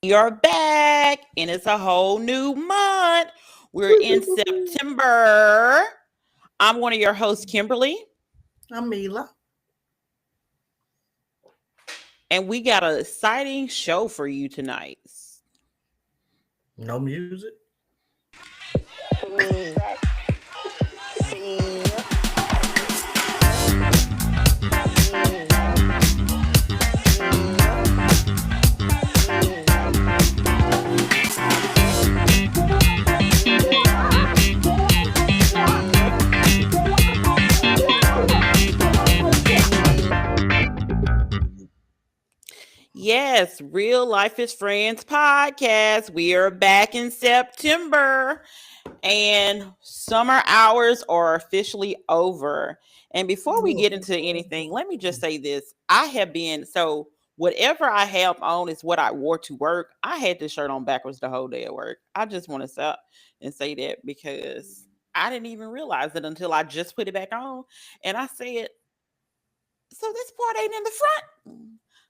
You're back, and it's a whole new month. We're in September. I'm one of your hosts, Kimberly, I'm Mila. and we got an exciting show for you tonight. No music. Yes, Real Lifeish Friends podcast. We are back in September, and summer hours are officially over. And before we get into anything, let me just say this. I have been, so whatever I have on is what I wore to work. I had this shirt on backwards the whole day at work. I just want to stop and say that because I didn't even realize it until I just put it back on. And I said, so this part ain't in the front,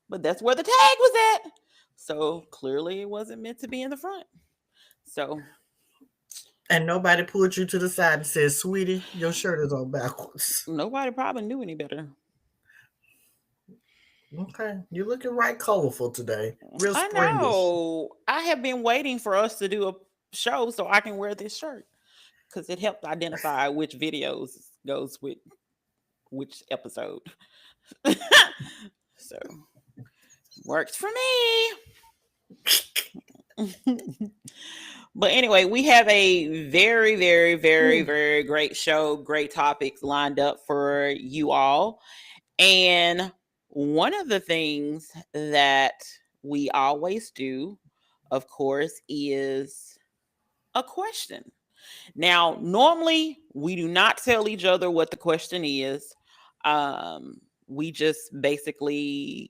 but that's where the tag was at. So clearly it wasn't meant to be in the front. So And nobody pulled you to the side and said, "Sweetie, your shirt is on backwards." nobody probably knew any better. Okay, you're looking right colorful today. Real I springish. know. I have been waiting for us to do a show so I can wear this shirt because it helped identify which videos goes with which episode. So works for me. But anyway, we have a very, very, very, very great show, great topics lined up for you all. And one of the things that we always do, of course, is a question. Now, normally we do not tell each other what the question is. We just basically,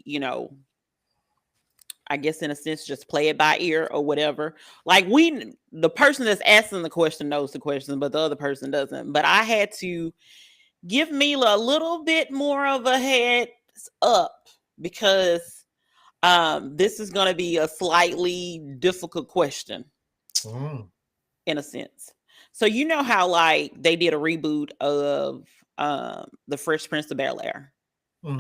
I guess in a sense, just play it by ear or whatever. Like the person that's asking the question knows the question, but the other person doesn't. But I had to give Mila a little bit more of a heads up because this is going to be a slightly difficult question in a sense. So you know how like they did a reboot of the Fresh Prince of Bel-Air.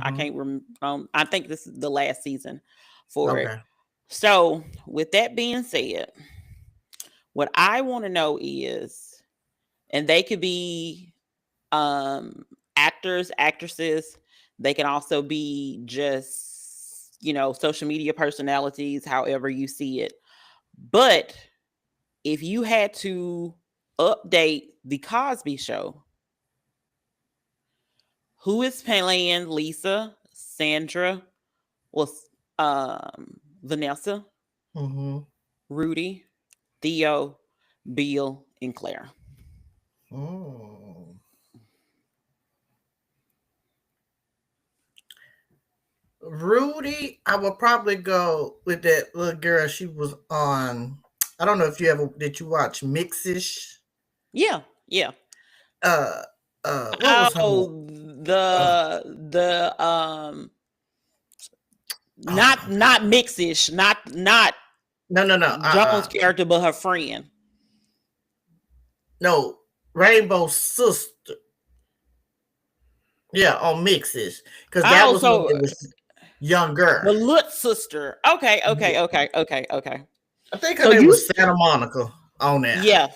I can't remember. I think this is the last season for it. So with that being said, what I want to know is, and they could be actors, actresses. They can also be just, social media personalities, however you see it. But if you had to update the Cosby Show, who is playing Lisa, Sandra, Vanessa, Rudy, Theo, Bill, and Claire? Rudy, I would probably go with that little girl. She was on. I don't know if did you watch Mixish? Yeah. Uh, what was her name? Not Mixish, not No. Jones' character, but her friend. No, Rainbow's sister. Yeah, on Mixish because that was when it was younger. The Lutz sister. Okay. I think her name was Santa Monica on that. Yeah.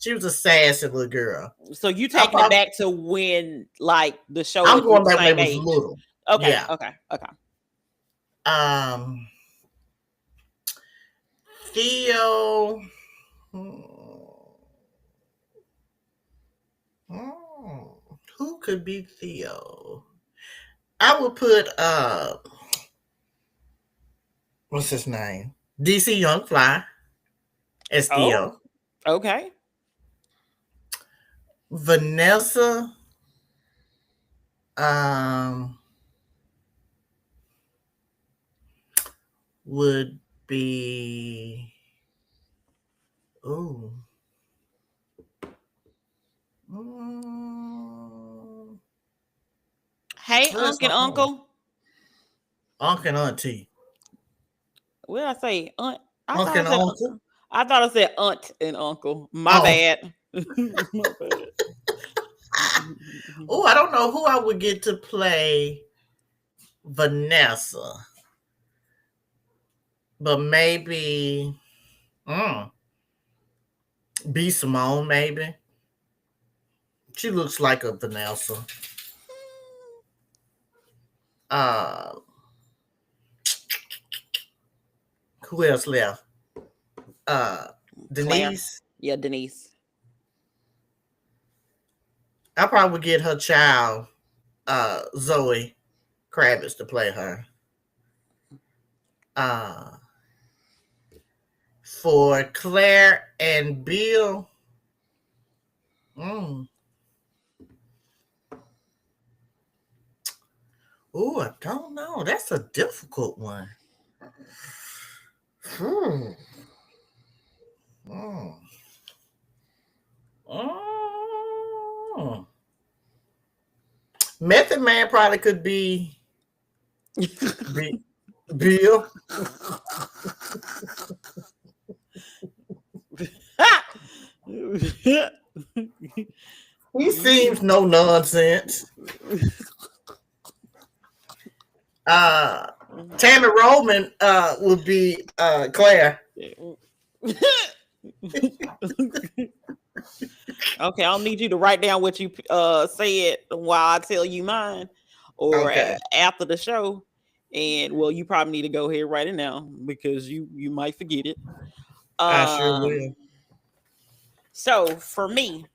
She was a sassy little girl. So you taking it back to when, like, the show? I'm going back when it was little. Okay. Yeah. Okay. Theo. Who could be Theo? I would put what's his name? DC Young Fly as Theo. Okay. Vanessa. Would be Hey, Uncle. Uncle and Auntie. What did I say? Aunt. Uncle and uncle. I thought I said aunt and uncle. My Oh, bad. My bad. oh, I don't know who I would get to play Vanessa, but maybe B Simone. Maybe she looks like a Vanessa. Uh, who else left? Uh, Claire. Denise. Yeah, Denise. I probably would get her child, Zoe Kravitz, to play her. Uh, for Claire and Bill. Oh, I don't know. That's a difficult one. Hmm. Mm. Mm. Method Man probably could be Bill. He seems no nonsense. Tammy Roman would be Claire. Okay, I don't need you to write down what you said while I tell you mine, or Okay. after the show. And well, you probably need to go ahead and write it now because you might forget it. I sure will. So for me,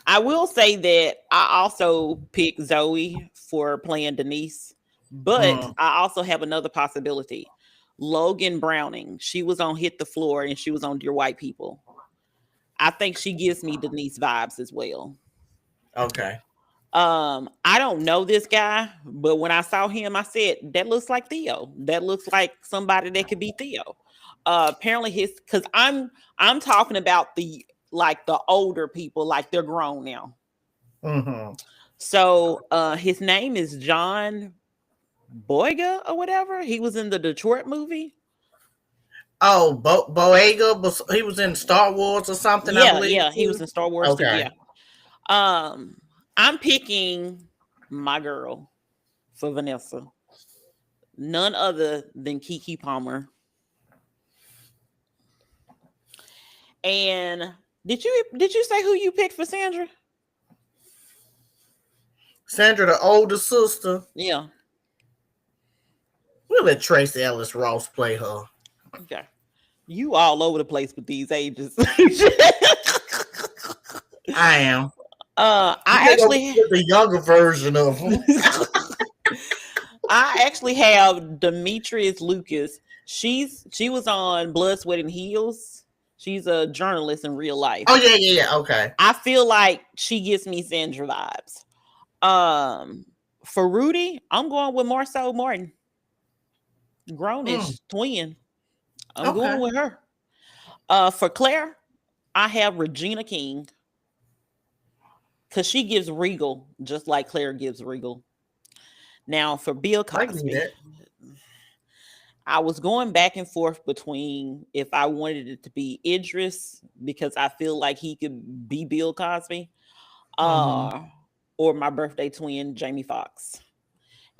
I will say that I also picked Zoe for playing Denise, but I also have another possibility. Logan Browning. She was on Hit the Floor and she was on Dear White People. I think she gives me Denise vibes as well. Okay. I don't know this guy, but when I saw him, I said, that looks like Theo. That looks like somebody that could be Theo. Apparently because I'm talking about the older people, like they're grown now. Mm-hmm. So his name is John Boyega or whatever. He was in the Detroit movie. Oh, Boyega, he was in Star Wars or something, I believe. Yeah, he was in Star Wars too. Yeah. I'm picking my girl for Vanessa. None other than Kiki Palmer. And did you say who you picked for Sandra? Sandra, the older sister. Yeah. We'll let Tracy Ellis Ross play her. Okay. You all over the place with these ages. I am. I actually the younger version of them. I actually have Demetrius Lucas. She was on Blood, Sweat, and Heels. She's a journalist in real life. Oh yeah. Okay. I feel like she gives me Sandra vibes. For Rudy, I'm going with Marcel Martin. Grownish twin. I'm going with her. For Claire, I have Regina King. Because she gives regal, just like Claire gives regal. Now, for Bill Cosby, I was going back and forth between if I wanted it to be Idris, because I feel like he could be Bill Cosby, or my birthday twin, Jamie Foxx.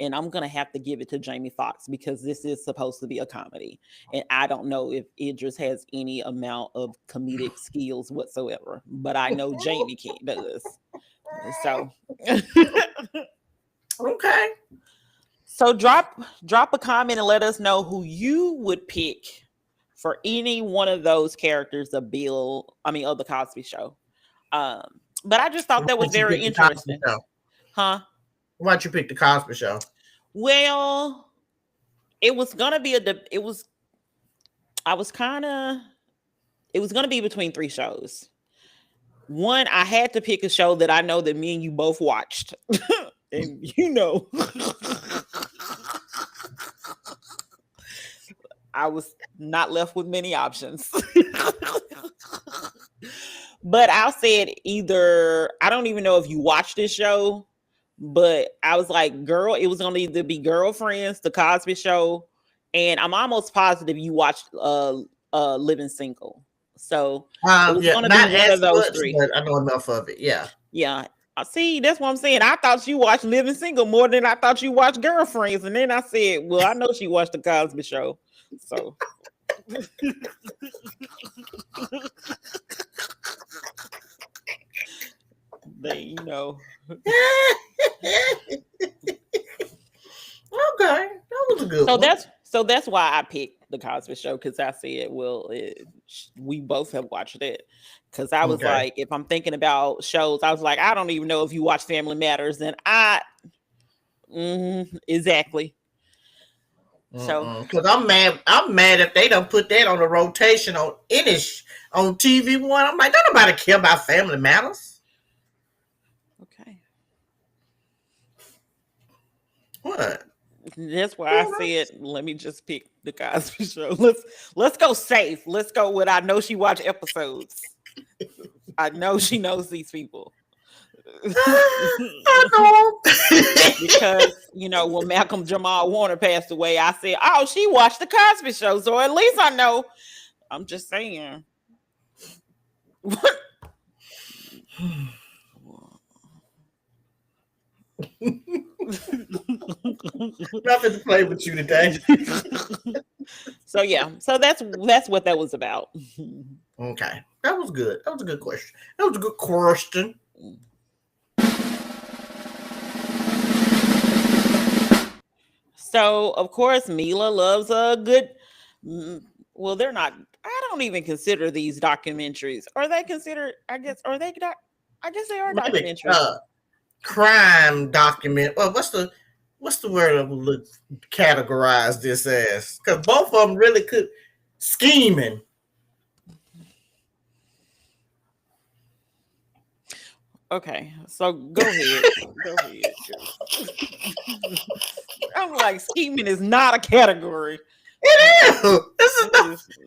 And I'm going to have to give it to Jamie Foxx because this is supposed to be a comedy. And I don't know if Idris has any amount of comedic skills whatsoever, but I know Jamie does. So, okay. So drop a comment and let us know who you would pick for any one of those characters of the Cosby Show. But I just thought that was very interesting. Huh? Why don't you pick the Cosby Show? Well, it was gonna be it was gonna be between three shows. One, I had to pick a show that I know that me and you both watched. And I was not left with many options. But I said either, I don't even know if you watched this show, but I was like, girl, it was going to either be Girlfriends, The Cosby Show, and I'm almost positive you watched Living Single. So it was Yeah, gonna be not one of as those much, three. but I know enough of it. Yeah. Yeah. See, that's what I'm saying. I thought you watched Living Single more than I thought you watched Girlfriends. And then I said, well, I know she watched the Cosby Show. So they, Okay, that was a good one. So that's why I picked the Cosby Show, because I said, well, we both have watched it. Because I was Okay. like, if I'm thinking about shows, I was like, I don't even know if you watch Family Matters, and exactly. So because I'm mad if they don't put that on the rotation on on TV one. I'm like, don't nobody care about Family Matters. okay, What? that's why I said, let me just pick the Cosby Show. Let's go safe. Let's go with, I know she watched episodes. I know she knows these people. I know. Because when Malcolm Jamal Warner passed away, I said, oh, she watched the Cosby Show, so at least I know. I'm just saying. Nothing to play with you today. So yeah, so that's what that was about. Okay, that was good. That was a good question. That was a good question. So of course, Mila loves a good. Well, they're not. I don't even consider these documentaries. Are they considered? I guess are they? I guess they are Maybe documentaries. crime document. Well, what's the word I would categorize this as? Because both of them really could scheming. Okay, so go ahead. Go ahead. I'm like, scheming is not a category. It is.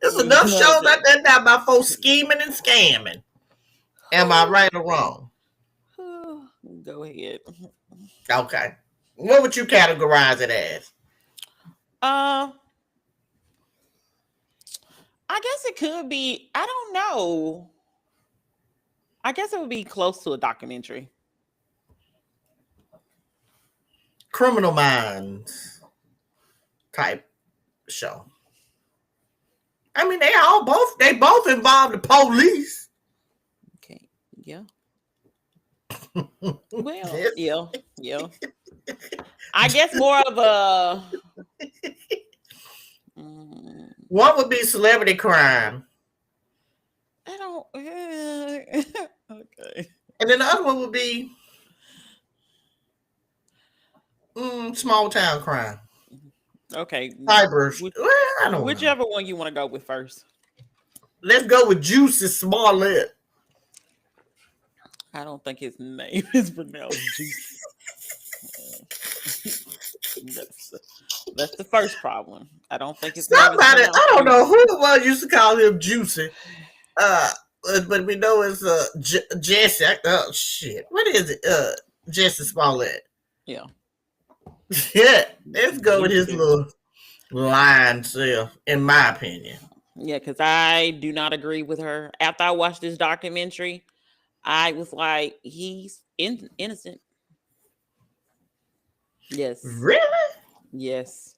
It's enough shows out there now about folks scheming and scamming. Am I right or wrong? Go ahead. Okay. What would you categorize it as? I guess it could be. I don't know. I guess it would be close to a documentary. Criminal Minds type show. I mean, they both involve the police. Okay. Yeah. Well, yeah. I guess more of a. One would be celebrity crime. I don't. Okay. And then the other one would be small town crime. Okay. Cyber. I don't whichever know. one you want to go with first. Let's go with Jussie Smollett. I don't think his name is pronounced Juicy. That's the first problem. I don't think it's somebody. I don't know who it was used to call him Juicy. But we know it's Jesse. Oh shit! What is it? Jussie Smollett. Yeah. Yeah. Let's go with his little line self, in my opinion. Yeah, because I do not agree with her. After I watched this documentary, I was like, he's innocent. Yes. Really? Yes.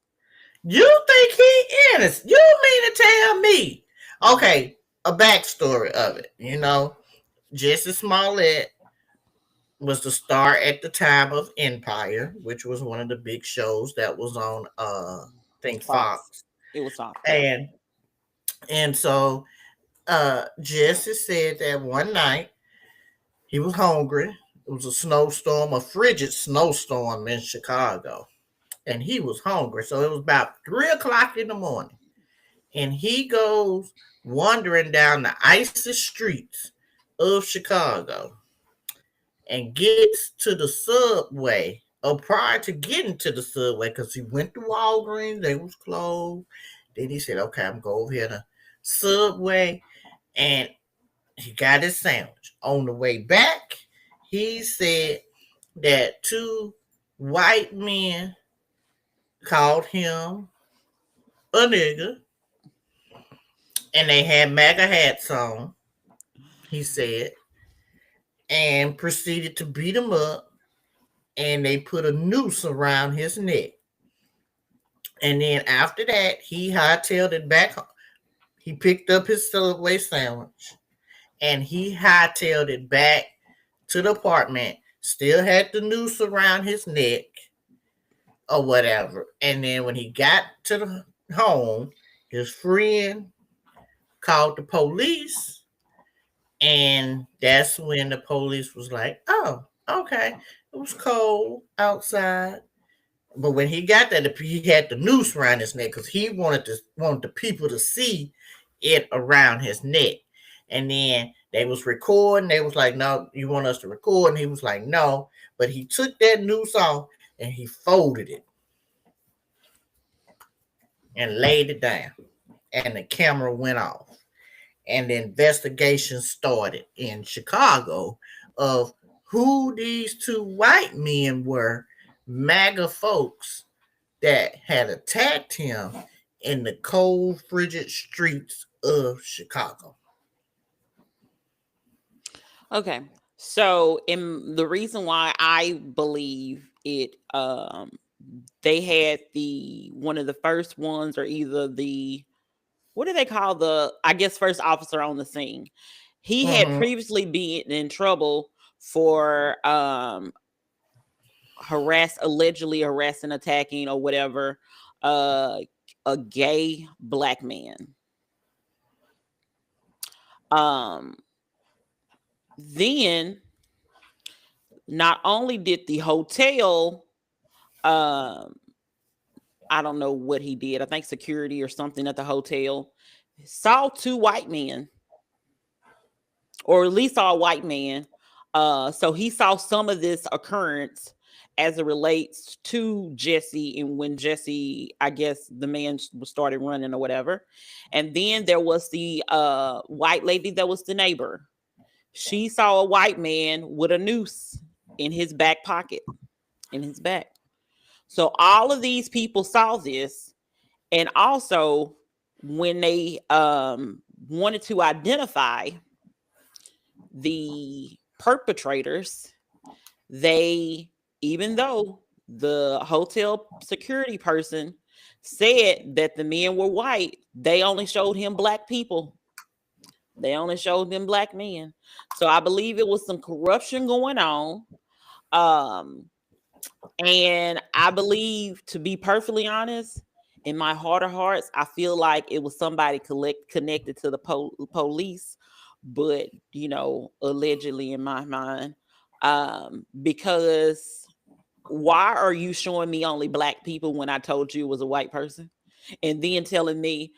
You think he innocent? You mean to tell me? Okay, a backstory of it. Jussie Smollett was the star at the time of Empire, which was one of the big shows that was on I think Fox. It was Fox. And so Jussie said that one night he was hungry. It was a snowstorm, a frigid snowstorm in Chicago. And he was hungry. So it was about 3:00 in the morning. And he goes wandering down the icy streets of Chicago and gets to the subway. Or prior to getting to the subway, because he went to Walgreens, they was closed. Then he said, okay, I'm going over here to Subway. And he got his sandwich. On the way back, he said that two white men called him a nigga, and they had MAGA hats on, he said, and proceeded to beat him up, and they put a noose around his neck. And then after that, he hightailed it back home. He picked up his Subway sandwich, and he hightailed it back to the apartment, still had the noose around his neck or whatever. And then when he got to the home, his friend called the police, and that's when the police was like, oh, okay, it was cold outside. But when he got there, he had the noose around his neck because he wanted the people to see it around his neck. And then they was recording. They was like, no, you want us to record? And he was like, no. But he took that noose off and he folded it and laid it down. And the camera went off. And the investigation started in Chicago of who these two white men were, MAGA folks that had attacked him in the cold, frigid streets of Chicago. Okay. So in the reason why I believe it, they had one of the first ones, or either what do they call first officer on the scene. He had previously been in trouble for allegedly harassing, attacking, or whatever, a gay black man. Then not only did the hotel, I don't know what he did, I think security or something at the hotel, saw two white men, or at least saw a white man. So he saw some of this occurrence as it relates to Jussie, and when Jussie, I guess the man started running or whatever. And then there was the white lady that was the neighbor. She saw a white man with a noose in his back pocket, in his back. So all of these people saw this. And also when they wanted to identify the perpetrators, even though the hotel security person said that the men were white, they only showed him black people. They only showed them black men. So I believe it was some corruption going on. And I believe, to be perfectly honest, in my heart of hearts, I feel like it was somebody connected to the police, but, allegedly in my mind, because why are you showing me only black people when I told you it was a white person? And then telling me,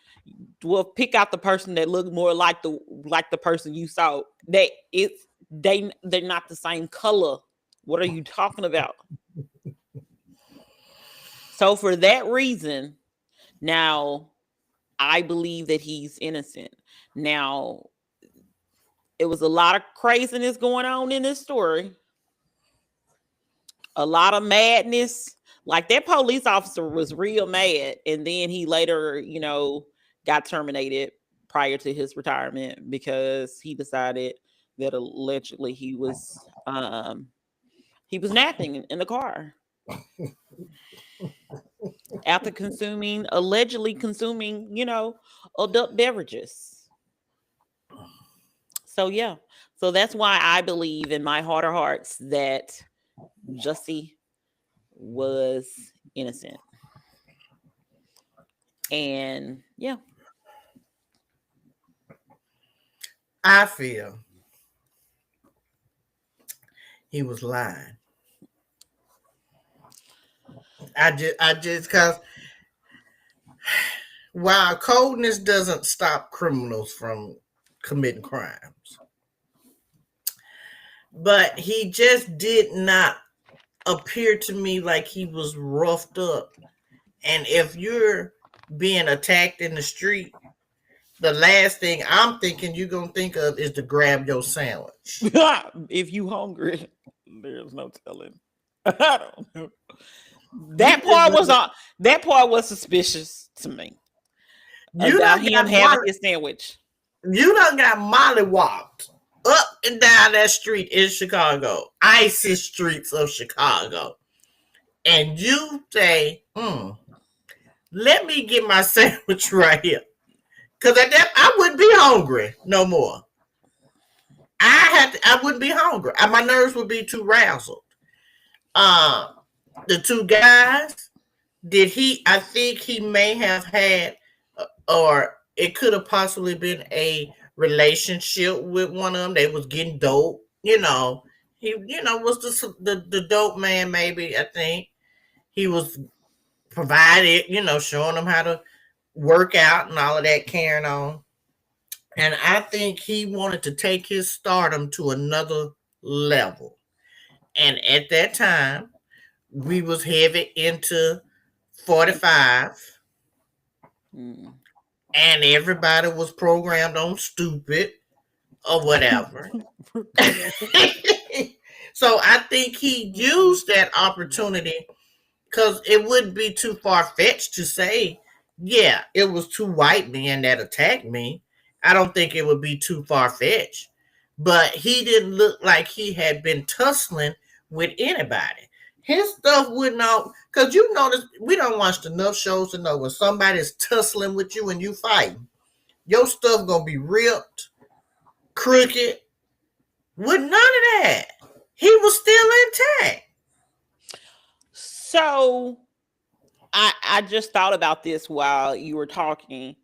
well, pick out the person that looked more like the person you saw. They're not the same color. What are you talking about? So for that reason, now I believe that he's innocent. Now, it was a lot of craziness going on in this story. A lot of madness. Like, that police officer was real mad. And then he later, got terminated prior to his retirement because he decided that allegedly he was napping in the car after allegedly consuming, adult beverages. So yeah, so that's why I believe in my heart of hearts that Jussie was innocent. And yeah, I feel he was lying. I just because while coldness doesn't stop criminals from committing crimes, but he just did not appear to me like he was roughed up. And if you're being attacked in the street, the last thing I'm thinking you're going to think of is to grab your sandwich. If you hungry, there's no telling. I don't know. That part was suspicious to me. You about done him got having his sandwich. mollywopped up and down that street in Chicago, icy streets of Chicago, and you say, let me get my sandwich right here. Because at that, I wouldn't be hungry no more. I wouldn't be hungry. My nerves would be too razzled. Uh, the two guys, I think he may have had, or it could have possibly been a relationship with one of them. They was getting dope. He, was the dope man, maybe, I think. He was provided, showing them how to work out and all of that, carrying on. And I think he wanted to take his stardom to another level. And at that time, we was heavy into 45, Mm. and everybody was programmed on stupid or whatever. So I think he used that opportunity, because it wouldn't be too far-fetched to say, yeah, it was two white men that attacked me. I don't think it would be too far-fetched. But he didn't look like he had been tussling with anybody. His stuff wouldn't all, because you notice we don't watch enough shows to know when somebody's tussling with you and you fighting, your stuff gonna be ripped, crooked, with none of that. He was still intact. So I just thought about this while you were talking.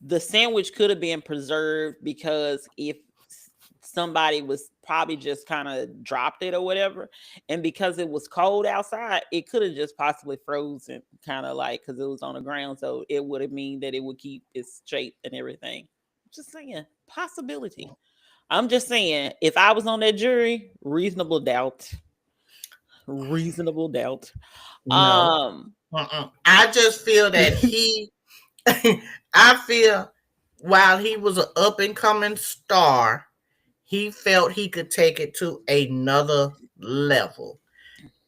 The sandwich could have been preserved because if somebody was probably just kind of dropped it or whatever, and because it was cold outside, it could have just possibly frozen, kind of like, because it was on the ground, so it would have mean that it would keep its shape and everything. Just saying, possibility. I'm just saying, if I was on that jury, reasonable doubt. Reasonable doubt. No. I just feel that I feel while he was an up and coming star, he felt he could take it to another level.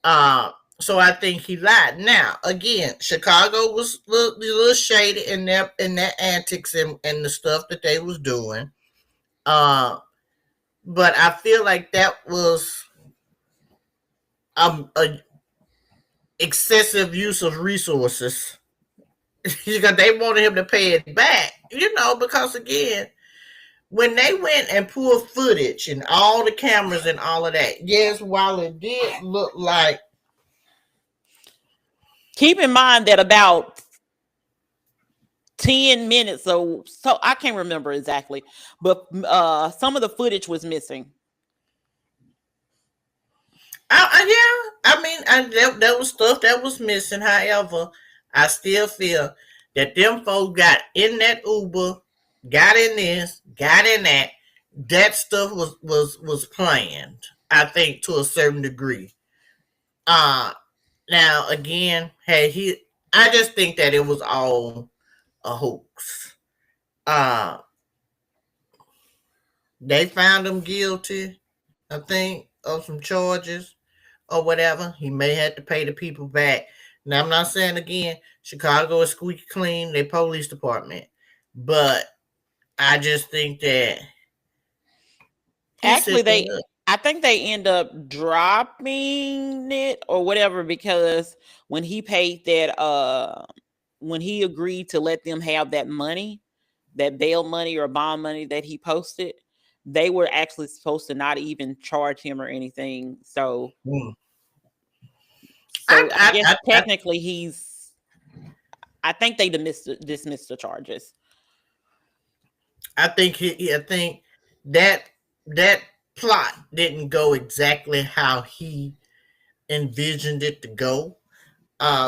So I think he lied. Now, again, Chicago was a little shady in their antics and the stuff that they was doing. But I feel like that was a excessive use of resources. Because they wanted him to pay it back, because again, when they went and pulled footage and all the cameras and all of that, yes, while it did look like. Keep in mind that about 10 minutes, so I can't remember exactly, but some of the footage was missing. Yeah, I mean, there was stuff that was missing. However, I still feel that them folks got in that Uber, got in this, got in that. That stuff was planned, I think, to a certain degree. Now again, I just think that it was all a hoax. Uh, they found him guilty, I think, of some charges or whatever. He may have to pay the people back. Now, I'm not saying again, Chicago is squeaky clean, their police department, but I just think that Actually, I think they end up dropping it or whatever, because when he paid that, when he agreed to let them have that money, that bail money or bond money that he posted, they were actually supposed to not even charge him or anything. So, I guess technically I think they dismissed the charges. I think that plot didn't go exactly how he envisioned it to go.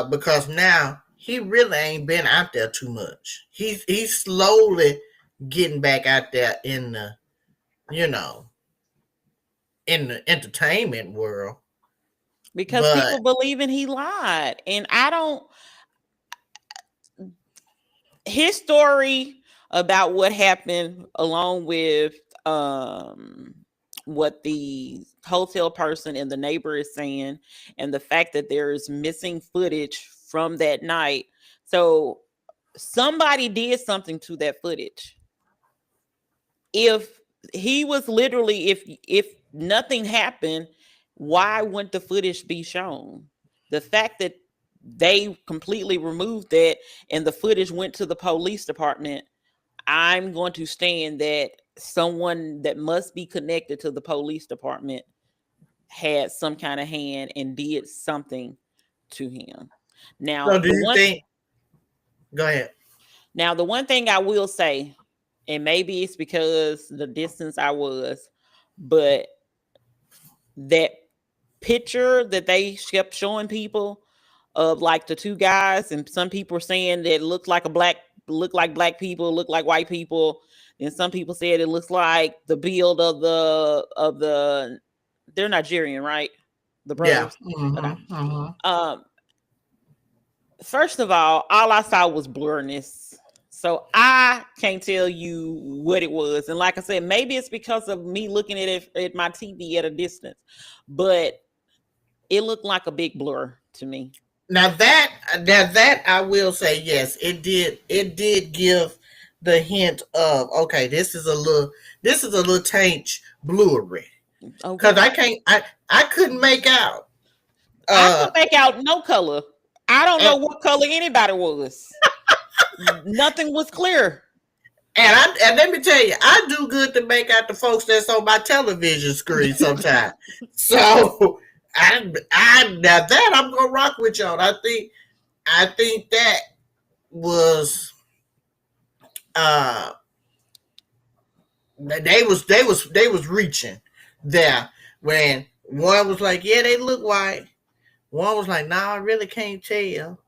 Because now he really ain't been out there too much. He's slowly getting back out there in the, in the entertainment world. Because people believing he lied. And I don't. His story about what happened, along with what the hotel person and the neighbor is saying, and the fact that there is missing footage from that night. So somebody did something to that footage. If he was literally, if nothing happened, why wouldn't the footage be shown? The fact that they completely removed that and the footage went to the police department, I'm going to stand that someone that must be connected to the police department had some kind of hand and did something to him. Now, So do you think? Go ahead. now the one thing I will say, and maybe it's because the distance I was, but that picture that they kept showing people of like the two guys, and some people were saying that it looked like black people, look like white people, and some people said it looks like the build of the they're Nigerian, right? The brothers. Yeah. Okay. Mm-hmm. First of all I saw was blurriness. So I can't tell you what it was. And like I said, maybe it's because of me looking at it at my TV at a distance, but it looked like a big blur to me. Now that I will say, yes, it did. It did give the hint of, okay, this is a little tinge blurry. Because Okay. I couldn't make out. I couldn't make out no color. I don't know what color anybody was. Nothing was clear. And let me tell you, I do good to make out the folks that's on my television screen sometimes. So now that I'm gonna rock with y'all. I think that was they was reaching there when one was like, yeah, they look white. One was like, nah, I really can't tell.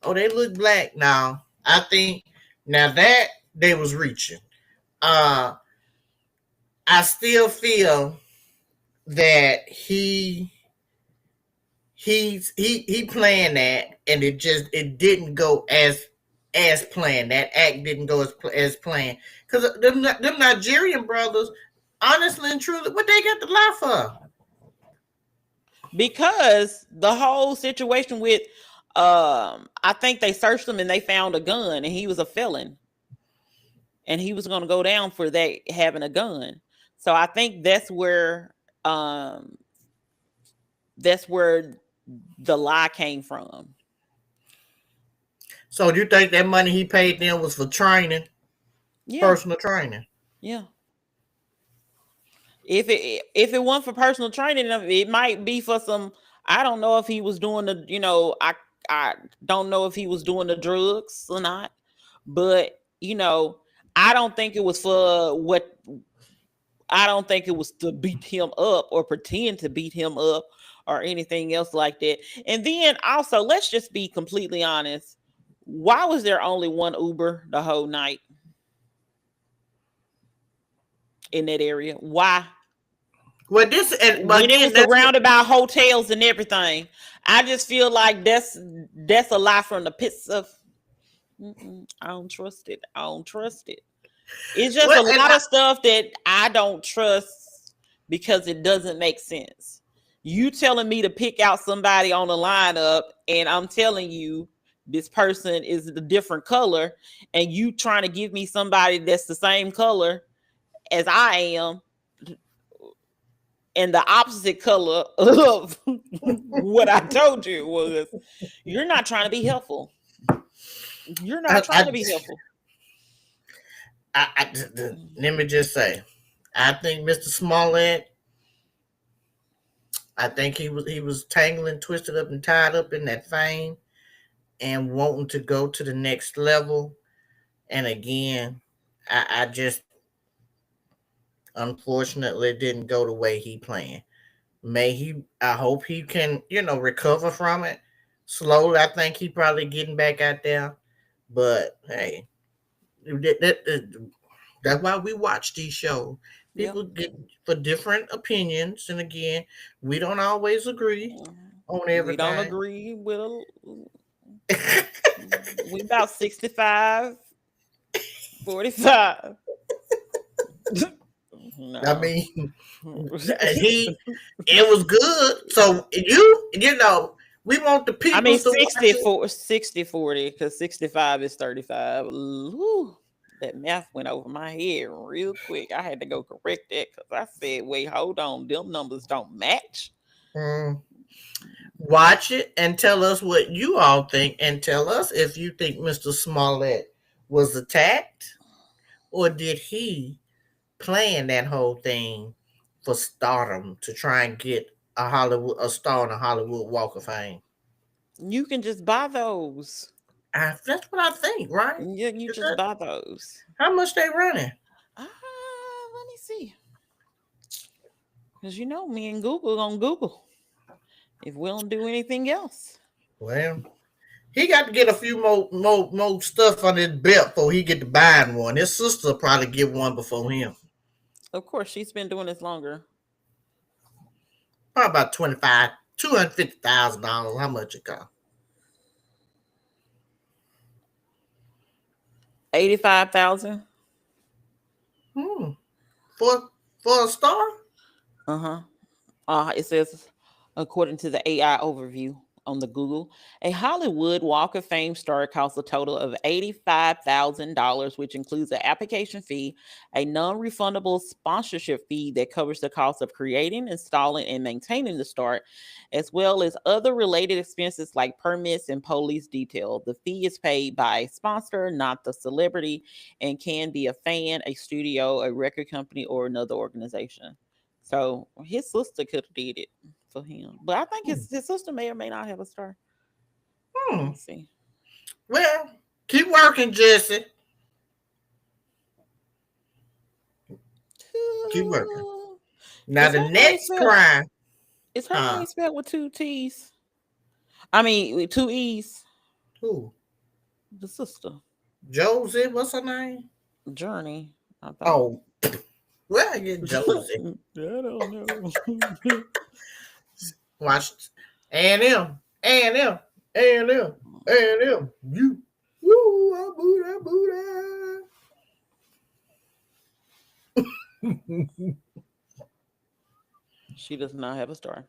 Oh, they look black. Now I think now that they was reaching. I still feel that he planned that, and it didn't go as planned. That act didn't go as planned, because them Nigerian brothers, honestly and truly, what they got to lie for? Because the whole situation with I think they searched him and they found a gun, and he was a felon, and he was going to go down for that, having a gun. So I think that's where the lie came from. So do you think that money he paid them was for training, Yeah. personal training? Yeah. If it wasn't for personal training, it might be for some. I don't know if he was doing the. I don't know if he was doing the drugs or not, but I don't think it was for what. I don't think it was to beat him up or pretend to beat him up or anything else like that. And then also, let's just be completely honest. Why was there only one Uber the whole night in that area? Why? Well, when it was surrounded by hotels and everything, I just feel like that's a lie from the pits of. I don't trust it. I don't trust it. It's just a lot of stuff that I don't trust because it doesn't make sense. You telling me to pick out somebody on the lineup, and I'm telling you this person is a different color, and you trying to give me somebody that's the same color as I am, and the opposite color of what I told you was, you're not trying to be helpful. You're not trying to be helpful. Let me just say, I think Mr. Smollett, I think he was tangling, twisted up, and tied up in that fame, and wanting to go to the next level. And again, I just unfortunately didn't go the way he planned. I hope he can, recover from it slowly. I think he probably getting back out there. But hey, that's why we watch these shows. People get for different opinions, and again, we don't always agree on everything. We don't agree with we about 65, 45. No. I mean, it was good. So We want the I mean, people to watch it. 60 40, because 65 is 35. Ooh, that math went over my head real quick. I had to go correct that because I said, wait, hold on. Them numbers don't match. Mm. Watch it and tell us what you all think, and tell us if you think Mr. Smollett was attacked or did he plan that whole thing for stardom to try and get a star on a Hollywood Walk of Fame. You can just buy those. That's what I think, right? You just buy those. How much they running? Let me see. Because you know me and Google on Google. If we don't do anything else. Well, he got to get a few more stuff on his belt before he get to buying one. His sister will probably get one before him. Of course, she's been doing this longer. Probably about $250,000. How much it cost? 85,000. For a star? It says, according to the AI overview on the Google, a Hollywood Walk of Fame star costs a total of $85,000, which includes an application fee, a non-refundable sponsorship fee that covers the cost of creating, installing, and maintaining the star, as well as other related expenses like permits and police detail. The fee is paid by a sponsor, not the celebrity, and can be a fan, a studio, a record company, or another organization. So his sister could have did it for him, but I think his sister may or may not have a star. Let's see. Well, keep working, Jussie. Keep working. Now the next crime. Is her name spelled with 2 T's? I mean, with 2 E's. Who? The sister. Josie, what's her name? Journey. Oh, where I get Josie? I don't know. Watch A&M. You. Woo, I boo. She does not have a star.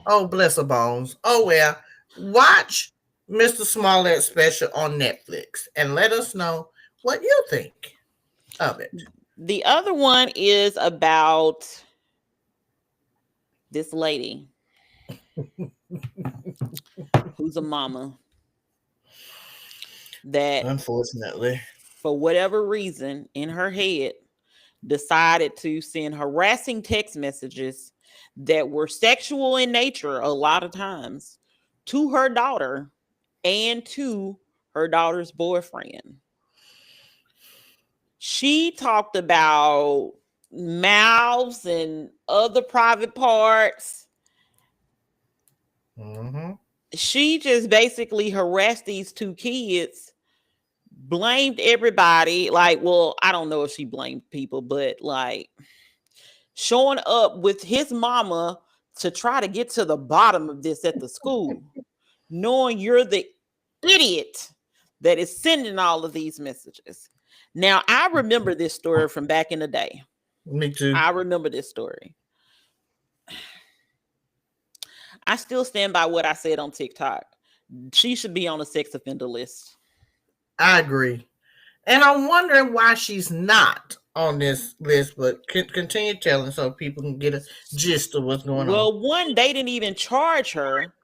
Oh, bless her bones. Oh, well. Watch Mr. Smollett special on Netflix and let us know what you think of it. The other one is about this lady who's a mama that, unfortunately, for whatever reason in her head, decided to send harassing text messages that were sexual in nature a lot of times to her daughter and to her daughter's boyfriend. She talked about mouths and other private parts. She just basically harassed these 2 kids, blamed everybody. Like, well, I don't know if she blamed people, but like showing up with his mama to try to get to the bottom of this at the school, knowing you're the idiot that is sending all of these messages. Now, I remember this story from back in the day. Me too. I remember this story. I still stand by what I said on TikTok. She should be on a sex offender list. I agree. And I'm wondering why she's not on this list, but continue telling so people can get a gist of what's going on. Well, one, they didn't even charge her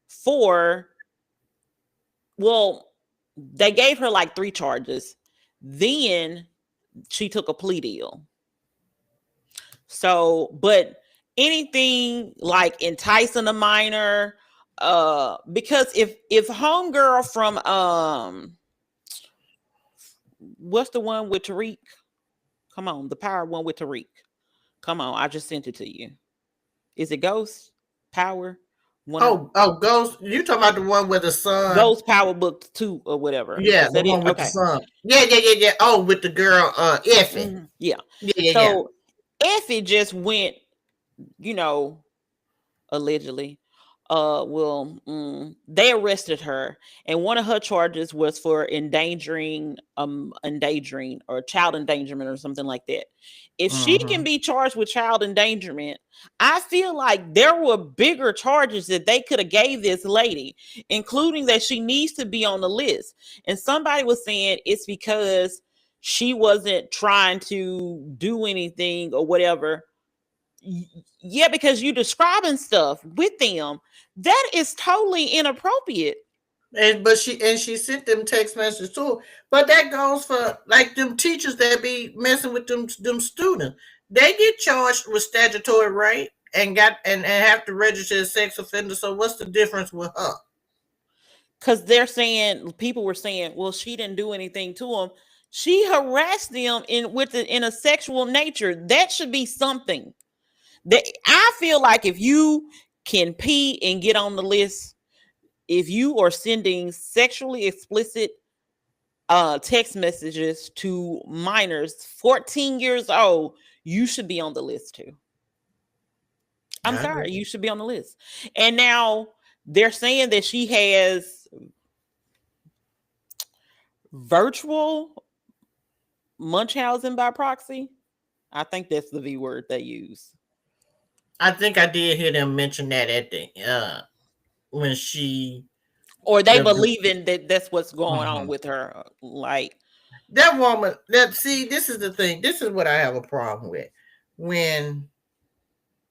for, well, they gave her like 3 charges. Then she took a plea deal. So, but anything like enticing a minor, because if homegirl from what's the one with Tariq? Come on, the Power one with Tariq. Come on, I just sent it to you. Is it Ghost Power? Ghost. You talking about the one with the son? Ghost Power Book 2 or whatever. Yeah, the one with the son. Yeah. Oh, with the girl, Effie. Mm-hmm. Yeah. So Effie just went, allegedly They arrested her, and one of her charges was for endangering or child endangerment or something like that. If she can be charged with child endangerment, I feel like there were bigger charges that they could have gave this lady, including that she needs to be on the list. And somebody was saying it's because she wasn't trying to do anything or whatever. Yeah, because you describing stuff with them that is totally inappropriate. She sent them text messages too. But that goes for like them teachers that be messing with them students. They get charged with statutory rape and have to register as sex offender. So what's the difference with her? Because people were saying, well, she didn't do anything to them. She harassed them in a sexual nature. That should be something. That I feel like if you can pee and get on the list, if you are sending sexually explicit text messages to minors 14 years old, you should be on the list too. I'm sorry, you should be on the list. And now they're saying that she has virtual Munchausen by proxy. I think that's the V word they use. I think I did hear them mention that at the when she, or they believing that that's what's going on with her. Like that woman. This is the thing. This is what I have a problem with. When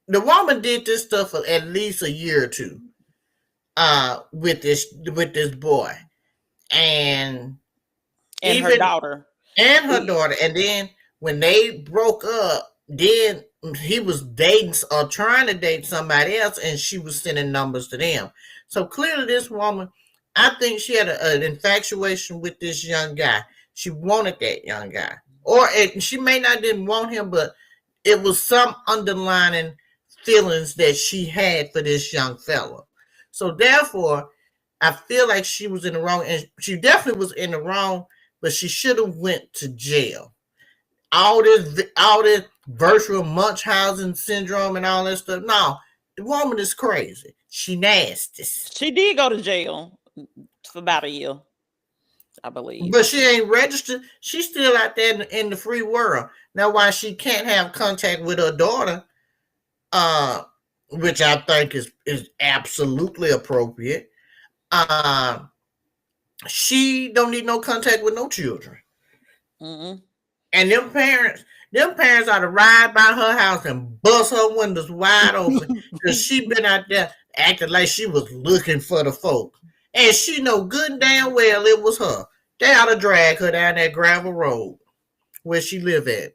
the woman did this stuff for at least a year or two, with this boy, and even her daughter, and then when they broke up, then he was dating or trying to date somebody else, and she was sending numbers to them. So clearly, this woman, I think she had an infatuation with this young guy. She wanted that young guy, or she may not didn't want him, but it was some underlying feelings that she had for this young fella. So therefore, I feel like she was in the wrong, and she definitely was in the wrong, but she should have went to jail. All this virtual Munchausen syndrome and all that stuff. No, the woman is crazy. She nasty. She did go to jail for about a year, I believe. But she ain't registered. She's still out there in the free world. Now, why she can't have contact with her daughter, which I think is absolutely appropriate. She don't need no contact with no children. Mm-hmm. And them parents ought to ride by her house and bust her windows wide open because she been out there acting like she was looking for the folk. And she know good and damn well it was her. They ought to drag her down that gravel road where she live at.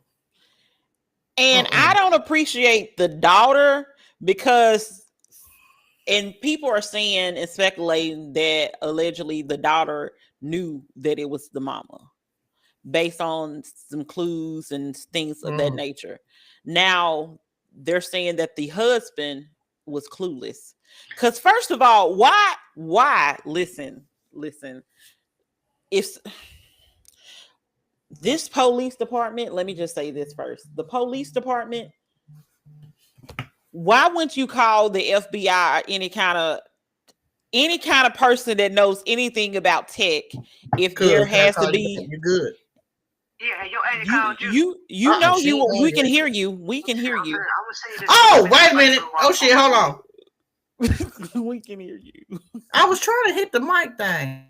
And I don't appreciate the daughter because, and people are saying and speculating that allegedly the daughter knew that it was the mama, based on some clues and things of that nature. Now they're saying that the husband was clueless. Because first of all, why? Listen. If this police department, let me just say this first. The police department, why wouldn't you call the FBI or any kind of person that knows anything about tech if there has to be? You're good. Yeah, your auntie called you. We can hear you. We can hear you. Oh, wait a minute. Oh shit, hold on. We can hear you. I was trying to hit the mic thing.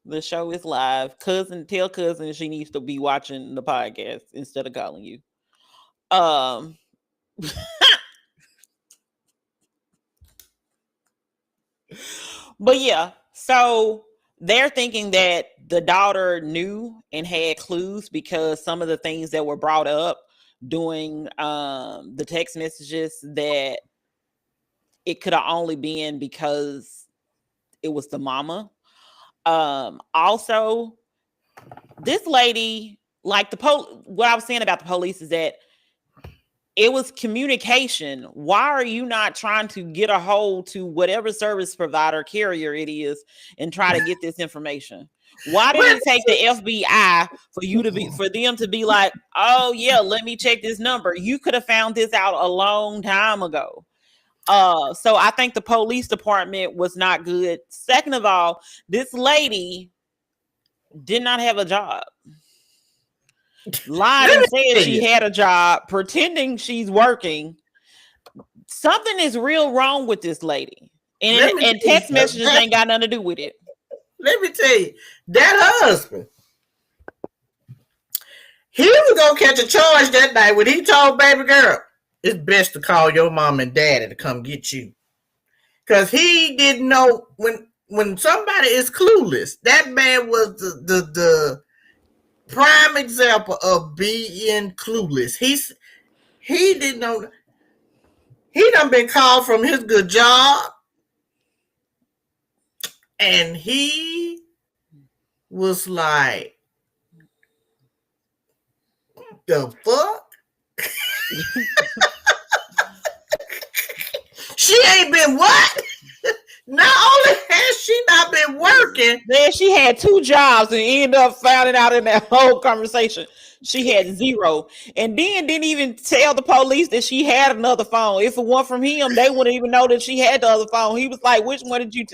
The show is live. Tell cousin she needs to be watching the podcast instead of calling you. But yeah, so they're thinking that the daughter knew and had clues because some of the things that were brought up during the text messages, that it could have only been because it was the mama. Also, this lady, like what I was saying about the police is that it was communication. Why are you not trying to get a hold to whatever service provider carrier it is and try to get this information? Why did it take the FBI for them to be like, oh yeah, let me check this number? You could have found this out a long time ago. So I think the police department was not good. Second of all, this lady did not have a job. Lied and said she had a job, pretending she's working. Something is real wrong with this lady. And text messages ain't got nothing to do with it. Let me tell you, that husband, he was gonna catch a charge that night when he told baby girl, it's best to call your mom and daddy to come get you. Because he didn't know when somebody is clueless. That man was the prime example of being clueless. He didn't know. He done been called from his good job. And he was like, the fuck? She ain't been what? Not only has she not been working, then she had 2 jobs and ended up finding out in that whole conversation she had 0, and then didn't even tell the police that she had another phone. If it weren't from him, they wouldn't even know that she had the other phone. He was like, which one did you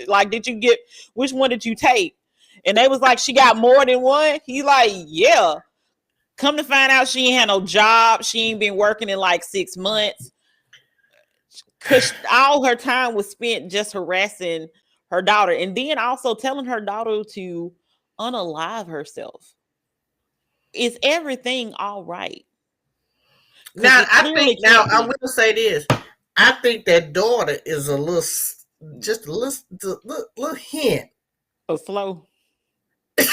which one did you take? And they was like, she got more than one. He like, yeah. Come to find out, she ain't had no job. She ain't been working in like 6 months. Because all her time was spent just harassing her daughter, and then also telling her daughter to unalive herself. Is everything all right? Now, I will say this. I think that daughter is a little hint. A slow. It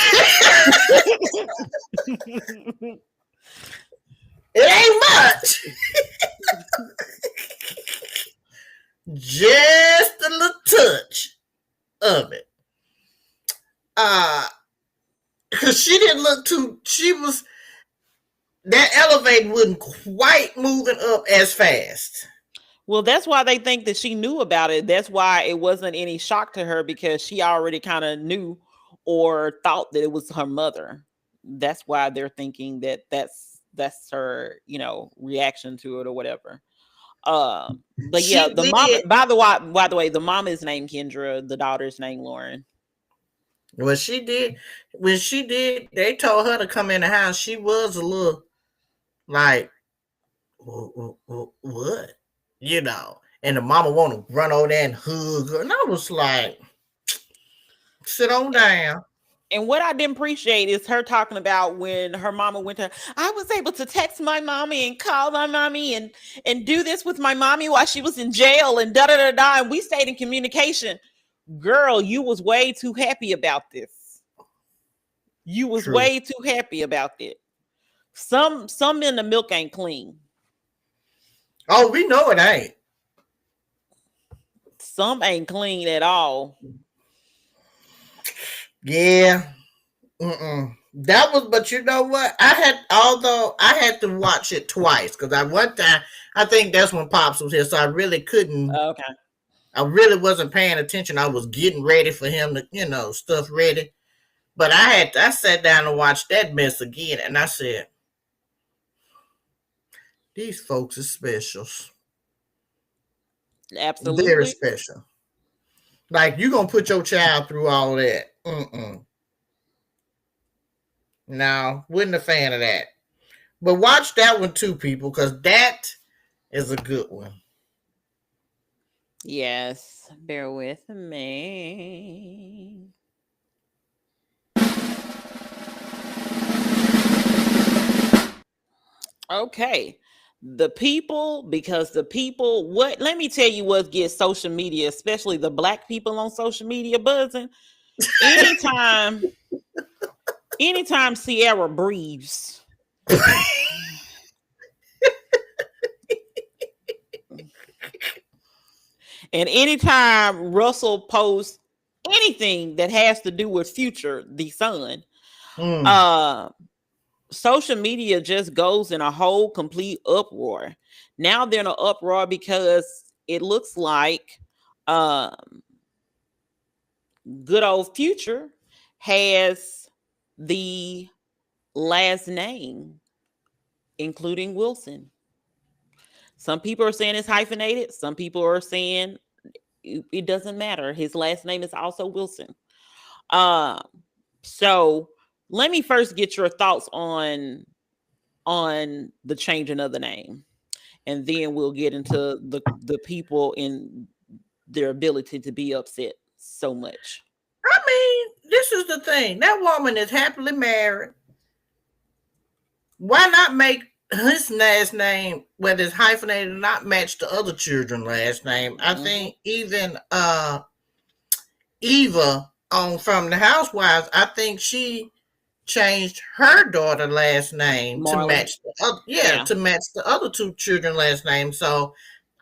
ain't much. Just a little touch of it. Because she didn't look that elevator wasn't quite moving up as fast. Well, that's why they think that she knew about it. That's why it wasn't any shock to her, because she already kind of knew or thought that it was her mother. That's why they're thinking that that's her, reaction to it or whatever. But yeah, the mom. By the way, the mom is named Kendra. The daughter's named Lauren. When she did, they told her to come in the house. She was a little like, what? And the mama want to run over there and hug her. And I was like, sit on down. And what I didn't appreciate is her talking about when her mama went to her, I was able to text my mommy and call my mommy and do this with my mommy while she was in jail and da-da-da-da. And we stayed in communication. Girl, you was way too happy about this. You was True. Way too happy about it. Some in the milk ain't clean. Oh, we know it ain't. Some ain't clean at all. Yeah. That was, but you know what? I had to watch it twice, because one time, I think that's when Pops was here, so I really couldn't. Okay. I really wasn't paying attention. I was getting ready for him to, stuff ready. But I sat down and watched that mess again, and I said, these folks are specials. Absolutely. Very special. Like, you gonna put your child through all that. No, wasn't a fan of that. But watch that one too, people, because that is a good one. Yes, bear with me. Okay. Let me tell you what gets social media, especially the black people on social media, buzzing. Anytime Ciara breathes. And anytime Russell posts anything that has to do with Future, the son, social media just goes in a whole complete uproar. Now they're in an uproar because it looks like good old Future has the last name, including Wilson. Some people are saying it's hyphenated. Some people are saying it doesn't matter. His last name is also Wilson. So let me first get your thoughts on the changing of the name, and then we'll get into the people and their ability to be upset so much. I mean, this is the thing. That woman is happily married. Why not make his last name, whether it's hyphenated or not, match the other children's last name? I think even Eva on from the Housewives, I think she changed her daughter last name Marlon. to match the other, to match the other two children last name. So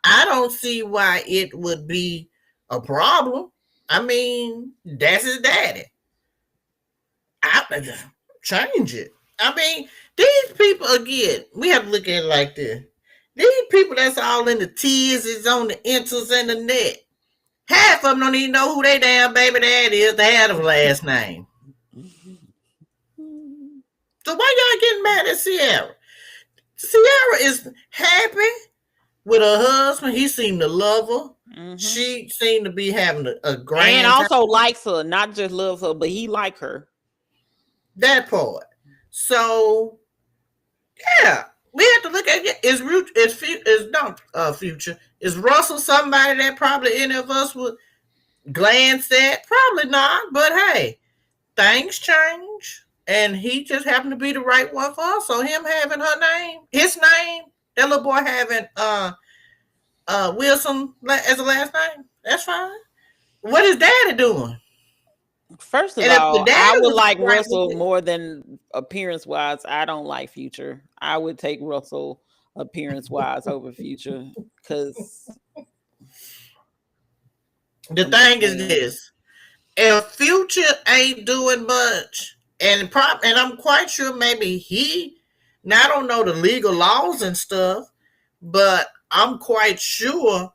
I don't see why it would be a problem. I mean, that's his daddy. I change it. I mean, these people, again, we have to look at it like this. These people that's all in the tears, is on the inters and the net. Half of them don't even know who their damn baby dad is to have the last name. So why y'all getting mad at Ciara? Ciara is happy with her husband. He seemed to love her. She seemed to be having a grand and also likes her, not just loves her, but he like her. That part. So yeah, we have to look at it. Future. Is Russell somebody that probably any of us would glance at? Probably not. But hey, things change. And he just happened to be the right one for her. So him having her name, his name, that little boy having Wilson as a last name, that's fine. What is daddy doing? First of all, I would like Russell more than appearance wise. I don't like Future. I would take Russell appearance wise over Future, because the thing is this: if Future ain't doing much, and I'm quite sure maybe now I don't know the legal laws and stuff, but I'm quite sure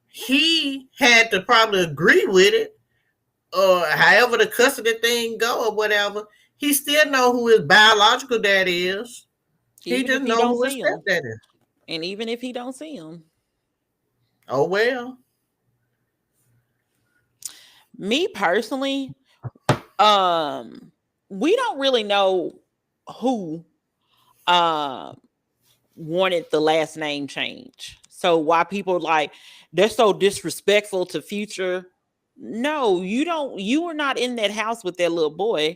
he had to probably agree with it. Or however the custody thing go or whatever, he still know who his biological daddy is. He just know who his stepdad is. And even if he don't see him. Oh, well. Me personally, we don't really know who wanted the last name change. So why people like, they're so disrespectful to Future. No, you don't. You were not in that house with that little boy,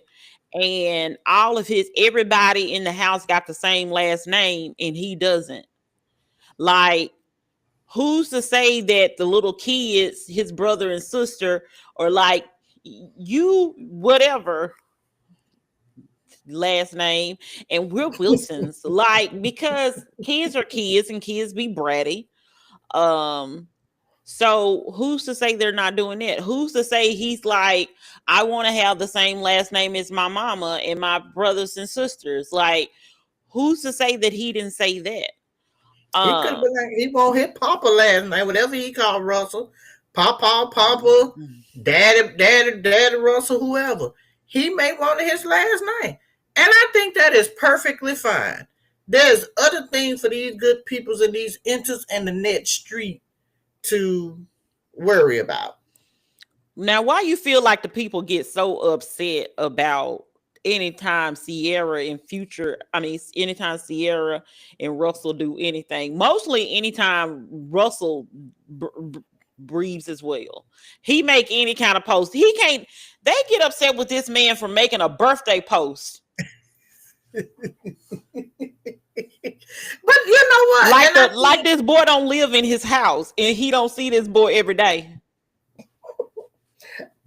and everybody in the house got the same last name, and he doesn't. Like, who's to say that the little kids, his brother and sister, are like you, whatever last name, and we're Wilsons? Like, because kids are kids, and kids be bratty. So who's to say they're not doing it? Who's to say he's like, I want to have the same last name as my mama and my brothers and sisters? Like, who's to say that he didn't say that? He could have been like, he won't hit Papa last name, whatever he called Russell. Papa, Daddy Russell, whoever. He may want his last name. And I think that is perfectly fine. There's other things for these good peoples in these inters and the net street to worry about. Now, why you feel like the people get so upset about anytime Ciara and Russell do anything? Mostly anytime Russell breathes as well. He make any kind of post. They get upset with this man for making a birthday post. But you know what? Like this boy don't live in his house, and he don't see this boy every day.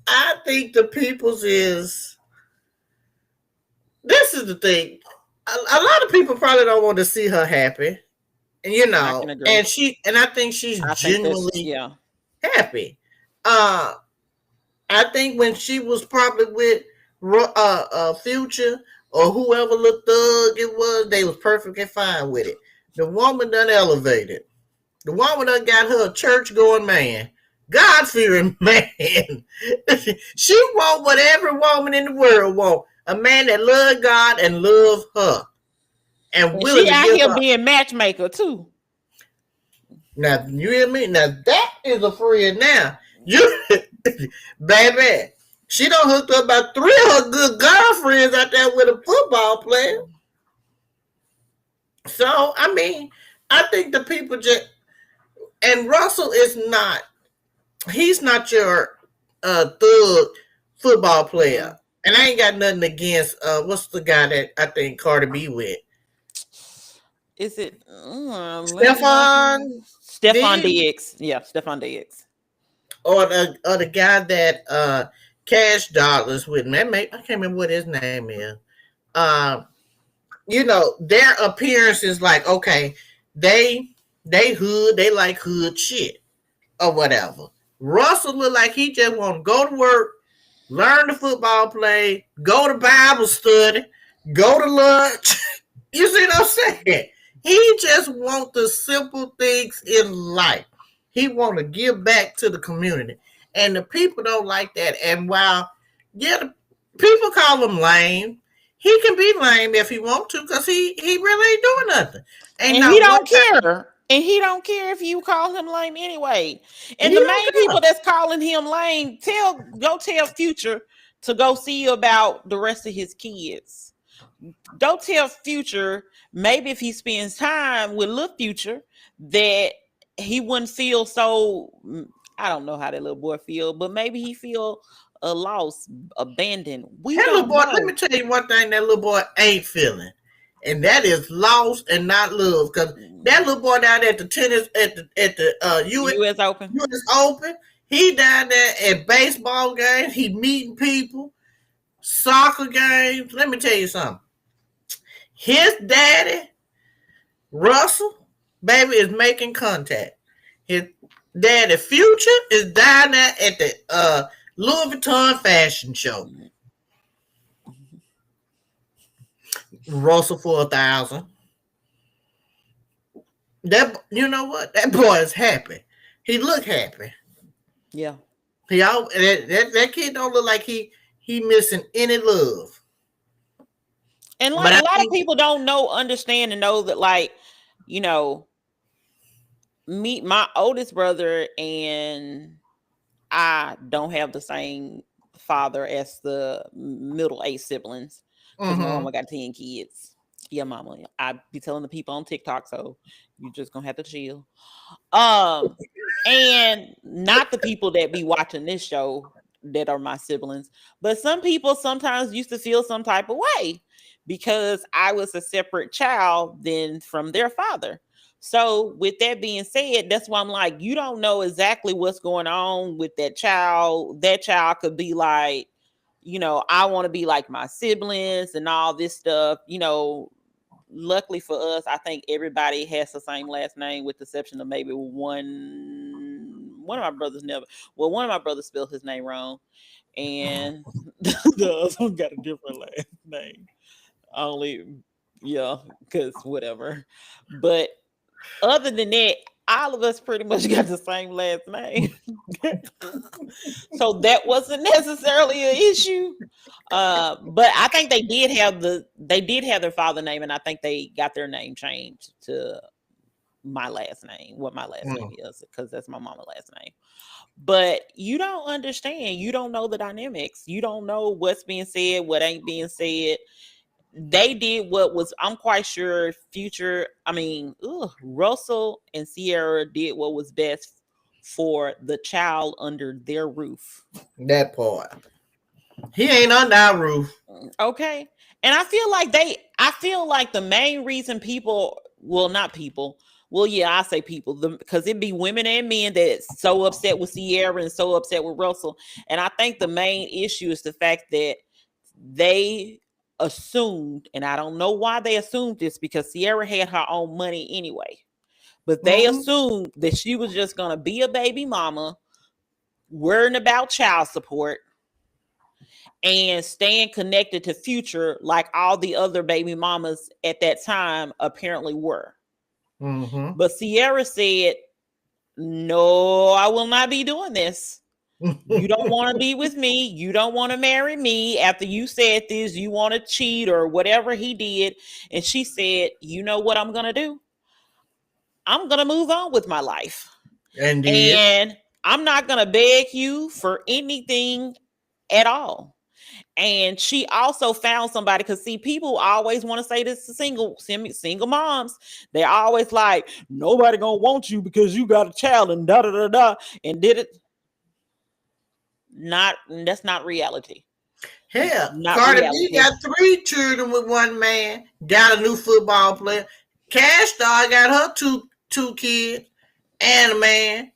I think the people's is. This is the thing. A lot of people probably don't want to see her happy, and I think she's genuinely happy. I think when she was probably with Future, or whoever little thug it was, they was perfectly fine with it. The woman done elevated. The woman done got her a church-going man. God-fearing man. She want what every woman in the world want. A man that love God and love her. And willing she to out give here up. being matchmaker too. Now, you hear me? Now, that is a friend now. You, baby, she done hooked up about 3 of her good girlfriends out there with a football player. So, I mean, I think the people just, and Russell is not, he's not your thug football player. And I ain't got nothing against, what's the guy that I think Cardi B with? Is it Stefan Diggs? Yeah, Stefan Diggs. Or the guy that Cash Dollars with me. I can't remember what his name is. You know, their appearance is like, okay, they hood, they like hood shit or whatever. Russell look like he just want to go to work, learn the football play, go to Bible study, go to lunch. You see what I'm saying? He just want the simple things in life. He want to give back to the community. And the people don't like that. And while, yeah, people call him lame, he can be lame if he want to because he really ain't doing nothing. And he don't care. And he don't care if you call him lame anyway. And the main people that's calling him lame, go tell Future to go see about the rest of his kids. Don't tell Future, maybe if he spends time with Lil Future, that he wouldn't feel so, I don't know how that little boy feel, but maybe he feel lost, abandoned. That little boy, let me tell you one thing that little boy ain't feeling. And that is lost and not love. Because that little boy down there at the tennis, at the US Open, he down there at baseball games, he meeting people, soccer games. Let me tell you something. His daddy, Russell, baby, is making contact. His daddy, Future, is down there at the Louis Vuitton fashion show. Russell for 1,000. That, you know what? That boy is happy. He look happy. Yeah. That kid don't look like he missing any love. And like a lot of people don't understand and know that, like, you know, my oldest brother and I don't have the same father as the middle-aged siblings. Because my mama got 10 kids. Yeah, mama. I be telling the people on TikTok, so you're just gonna have to chill. And not the people that be watching this show that are my siblings, but some people sometimes used to feel some type of way because I was a separate child than from their father. So with that being said, that's why I'm like, you don't know exactly what's going on with that child. That child could be like, you know, I want to be like my siblings and all this stuff. You know, luckily for us, I think everybody has the same last name with the exception of maybe one of my brothers one of my brothers spelled his name wrong. And the other one got a different last name. Because whatever. But other than that, all of us pretty much got the same last name. So that wasn't necessarily an issue. But I think they did have their father name, and I think they got their name changed to my last name, what my last name is, because that's my mama's last name. But you don't understand. You don't know the dynamics. You don't know what's being said, what ain't being said. They did what was, I'm quite sure Russell and Ciara did what was best for the child under their roof. That part. He ain't under our roof. Okay. And I feel like the main reason I say people, because it'd be women and men that's so upset with Ciara and so upset with Russell. And I think the main issue is the fact that they assumed, and I don't know why they assumed this, because Ciara had her own money anyway, but they assumed that she was just going to be a baby mama, worrying about child support, and staying connected to Future like all the other baby mamas at that time apparently were. Mm-hmm. But Ciara said, no, I will not be doing this. You don't want to be with me. You don't want to marry me. After you said this, you want to cheat or whatever he did. And she said, you know what I'm going to do? I'm going to move on with my life. And I'm not going to beg you for anything at all. And she also found somebody, because see, people always want to say this to single moms. They're always like, nobody gonna want you because you got a child and da da da da. And did it? That's not reality. Hell, Cardi B got 3 children with one man. Got a new football player. Cash Star got her two kids and a man.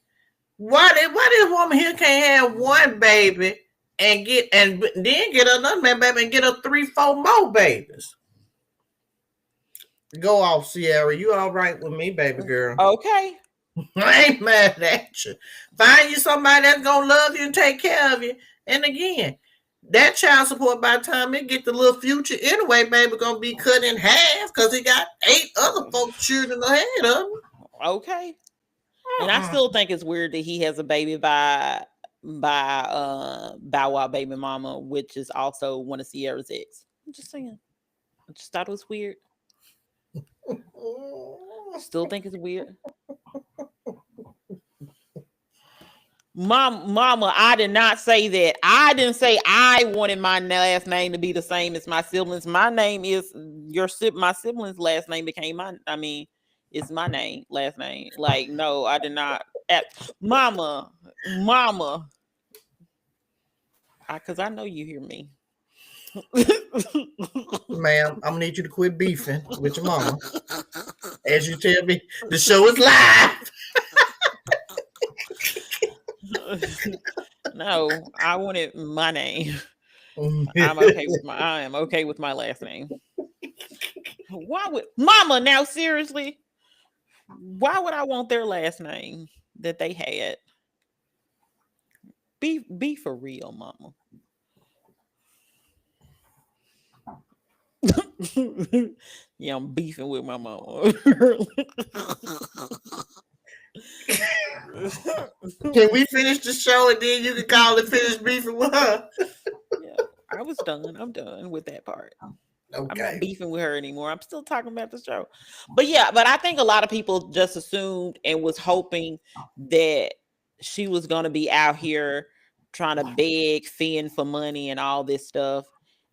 Why this woman here can't have one baby and then get another man baby and get her 3-4 more babies? Go off, Ciara. You all right with me, baby girl? Okay. I ain't mad at you. Find you somebody that's gonna love you and take care of you. And again, that child support, by the time it get the little Future anyway, baby, gonna be cut in half because he got 8 other folks children ahead of him. Okay. And I still think it's weird that he has a baby by Bow Wow baby mama, which is also one of Ciara's ex. I'm just saying. I just thought it was weird. Still think it's weird. Mama, I did not say that. I didn't say I wanted my last name to be the same as my siblings. My name is my siblings' last name became it's my name, last name. Like, no, I did not. Mama, because I know you hear me. Ma'am, I'm gonna need you to quit beefing with your mama. As you tell me, the show is live. No, I wanted my name. I am okay with my last name. Why would Mama, now seriously? Why would I want their last name that they had? Be for real, Mama. Yeah, I'm beefing with my mama. Can we finish the show and then you can call it finish beefing with her? Yeah, I was done. I'm done with that part. Okay. I'm not beefing with her anymore. I'm still talking about the show. But I think a lot of people just assumed and was hoping that she was going to be out here trying to beg, fend for money and all this stuff.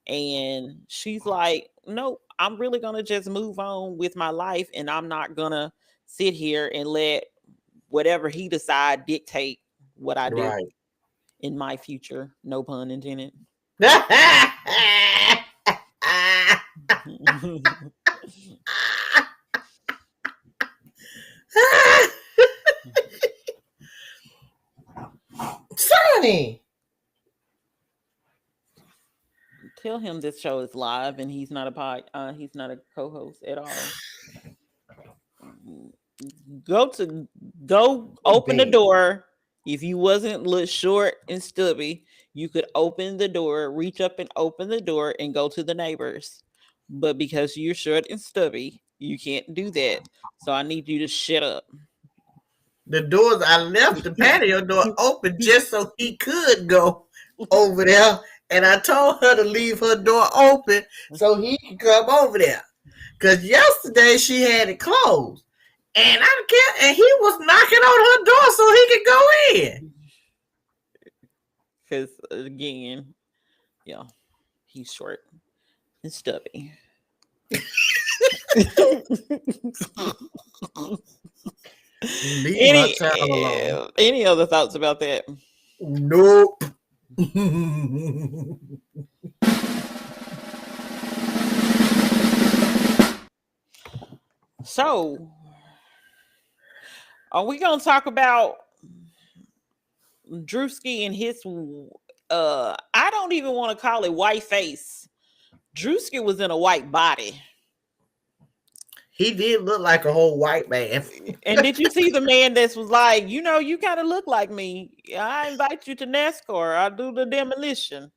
And she's like, nope, I'm really going to just move on with my life. And I'm not going to sit here and let whatever he decide dictate what I do in my future. No pun intended. Sonny, tell him this show is live and he's not a co-host at all. Go open the door. If you wasn't short and stubby, you could open the door, reach up and open the door and go to the neighbors. But because you're short and stubby, you can't do that. So I need you to shut up. The doors, I left the patio door open just so he could go over there. And I told her to leave her door open so he could come over there. Because yesterday she had it closed. And I can't, and he was knocking on her door so he could go in. Because again, he's short and stubby. Any other thoughts about that? Nope. So, are we gonna talk about Druski and his I don't even want to call it white face. Druski was in a white body. He did look like a whole white man. And did you see the man that was like, you kind of look like me. I invite you to NASCAR. I'll do the demolition.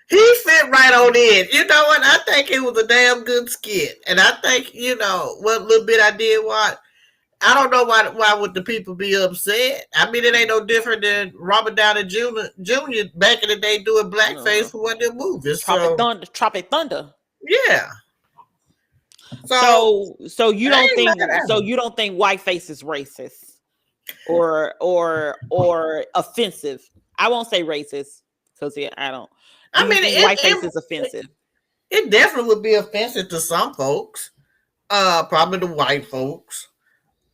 He fit right on in. You know what? I think it was a damn good skit. And I think, what little bit I did watch, I don't know why would the people be upset. I mean, it ain't no different than Robert Downey Jr. back in the day doing blackface for one of their movies. Tropic Thunder. Yeah. So you don't think whiteface is racist or offensive? I won't say racist because I don't. Do you think whiteface is offensive? It definitely would be offensive to some folks. Probably the white folks.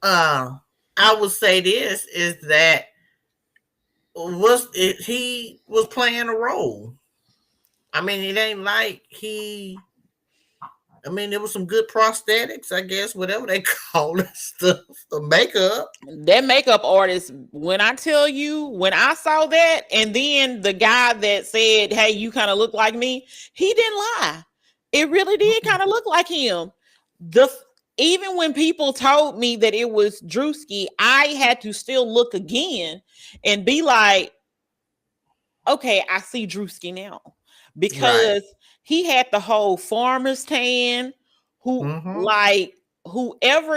I would say this is that he was playing a role. I mean, it ain't like there was some good prosthetics, I guess, whatever they call it, stuff, the makeup. That makeup artist, when I tell you, when I saw that, and then the guy that said, "Hey, you kind of look like me," he didn't lie. It really did kind of look like him. Even when people told me that it was Druski, I had to still look again and be like, okay, I see Druski now. Because he had the whole farmer's tan, whoever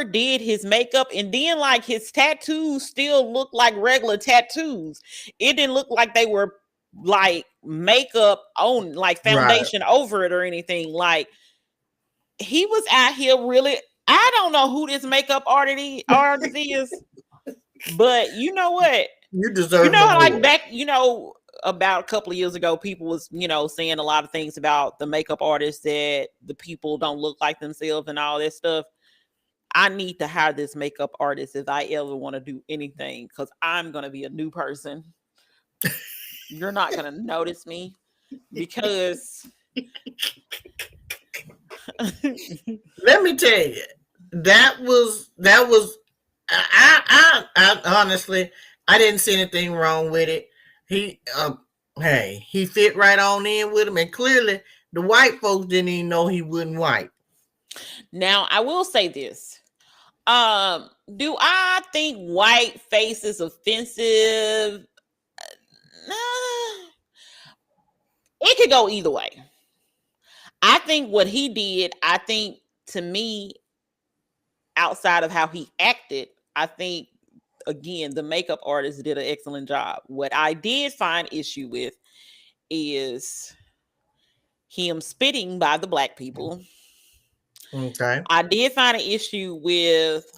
did his makeup, and then like his tattoos still look like regular tattoos. It didn't look like they were like makeup on, like foundation over it or anything. Like he was out here really. I don't know who this makeup artist is, but you know what? You deserve. Like back, about a couple of years ago, people was, saying a lot of things about the makeup artists that the people don't look like themselves and all that stuff. I need to hire this makeup artist if I ever want to do anything, because I'm going to be a new person. You're not going to notice me because let me tell you, that was I honestly, I didn't see anything wrong with it. He fit right on in with him, and clearly the white folks didn't even know he wasn't white. Now I will say this: do I think white face is offensive? It could go either way. I think what he did, to me, outside of how he acted, I think, again, the makeup artist did an excellent job. What I did find issue with is him spitting by the black people. Okay. I did find an issue with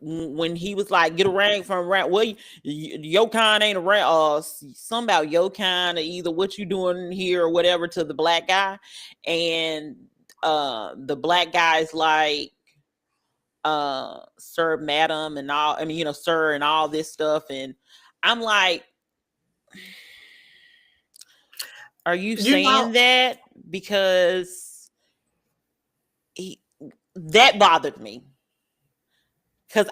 when he was like, get a ring from around. Well, your kind ain't around. Something about your kind, or either what you doing here or whatever, to the black guy, and the black guy's like, sir, madam, and all. I mean, sir, and all this stuff, and I'm like, are you saying that because that bothered me? Because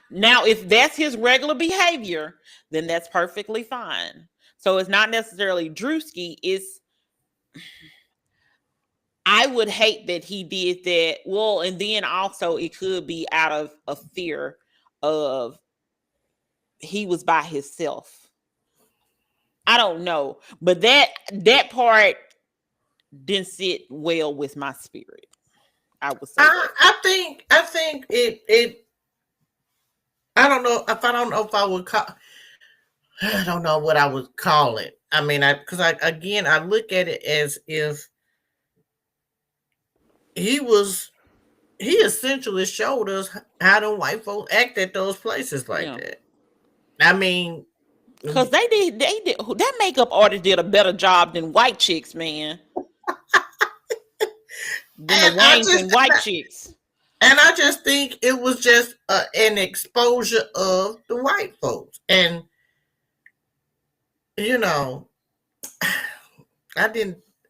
now, if that's his regular behavior, then that's perfectly fine. So it's not necessarily Druski. I would hate that he did that. Well, and then also it could be out of a fear of he was by himself. I don't know, but that part didn't sit well with my spirit. I would say. I think it. I don't know if I would call. I don't know what I would call it. I mean, I look at it as if he essentially showed us how the white folks act at those places like that. I mean, because they did that makeup artist did a better job than white chicks, man. Than the Waynes and white chicks. And I just think it was just an exposure of the white folks. And,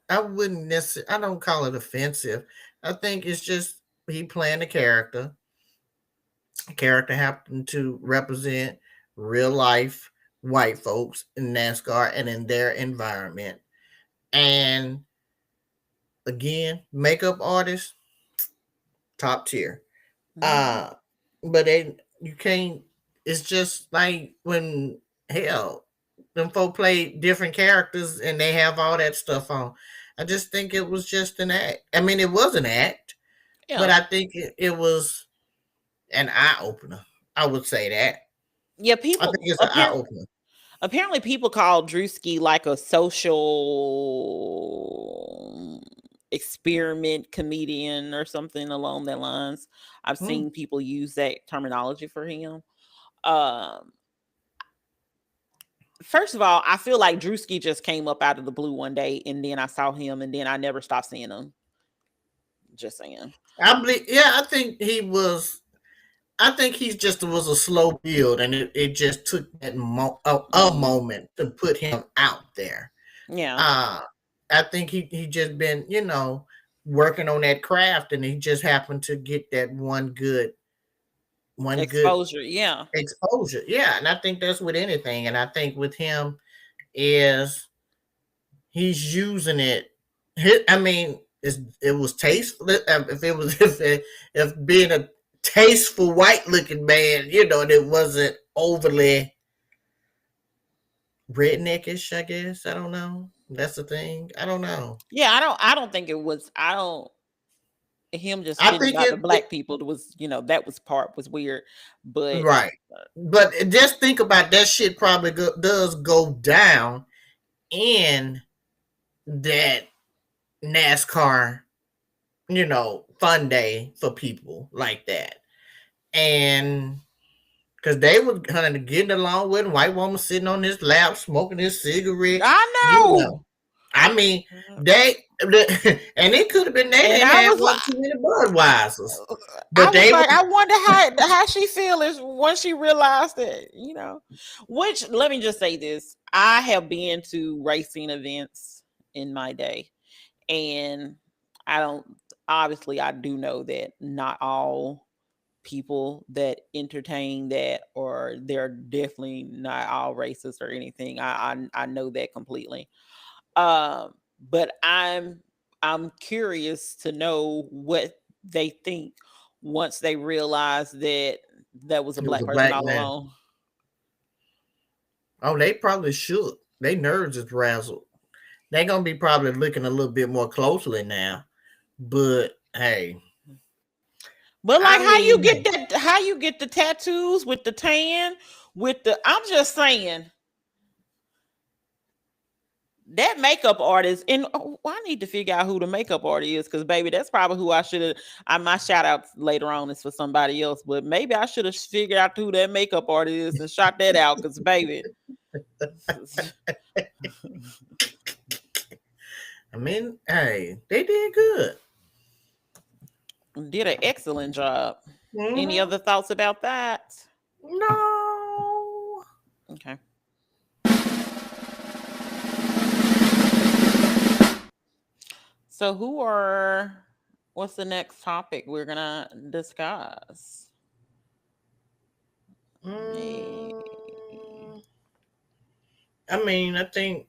I wouldn't necessarily, I don't call it offensive. I think it's just he playing a character. The character happened to represent real life white folks in NASCAR and in their environment. And again, makeup artists, top tier. But you can't, it's just like when hell, them folk play different characters and they have all that stuff on. I just think it was just an act. I mean, it was an act, but I think it was an eye opener. I would say that. Yeah, I people think it's an eye opener. Apparently, people call Druski like a social experiment comedian or something along that lines. I've seen people use that terminology for him. First of all, I feel like Druski just came up out of the blue one day, and then I saw him, and then I never stopped seeing him. Just saying. I think he was. I think he just was a slow build, and it just took that a moment to put him out there. Yeah. I think he just been, working on that craft, and he just happened to get that one good exposure. Yeah. Exposure. Yeah. And I think that's with anything. And I think with him is he's using it. I mean, it was tasteful. If being a tasteful white looking man, and it wasn't overly redneckish, I guess. I don't know. That's the thing. I don't know. Yeah, I don't think it was. Him just spitting about the black people was, that was weird. But right. But just think about that shit probably does go down in that NASCAR, fun day for people like that. And because they were kind of getting along with white woman sitting on his lap, smoking his cigarette. I know. I mean, and it could have been they didn't have one too many Budweisers. But I wonder how she feels once she realized that, Which, let me just say this: I have been to racing events in my day, and I do know that not all people that entertain that, or they're definitely not all racist or anything. I know that completely. But I'm curious to know what they think once they realize that was a black person all along. Oh, they probably should. They nerves is razzled. They're gonna be probably looking a little bit more closely now. But hey. But like how you get the tattoos with the tan, I'm just saying. That makeup artist, and I need to figure out who the makeup artist is, because baby, that's probably who I should have. My shout out later on is for somebody else, but maybe I should have figured out who that makeup artist is and shot that out, because baby. I mean, hey, they did good. Did an excellent job. Mm-hmm. Any other thoughts about that? No. Okay. So what's the next topic we're going to discuss? I mean, I think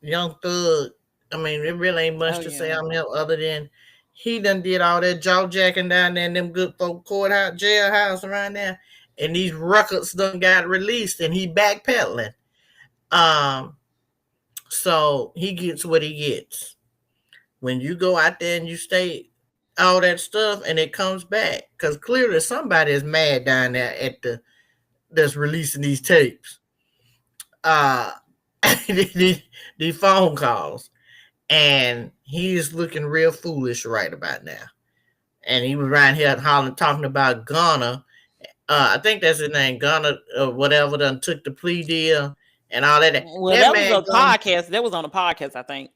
Young Thug, I mean, it really ain't much to say on him other than he done did all that jaw jacking down there in them good folk courthouse, jailhouse around there. And these records done got released and he backpedaling. So he gets what he gets. When you go out there and you stay all that stuff and it comes back, because clearly somebody is mad down there that's releasing these tapes. The phone calls, and he's looking real foolish right about now. And he was around here hollering, talking about Gunna. I think that's his name, Gunna, whatever, done took the plea deal and all that. Well, that was a podcast. That was on a podcast, I think.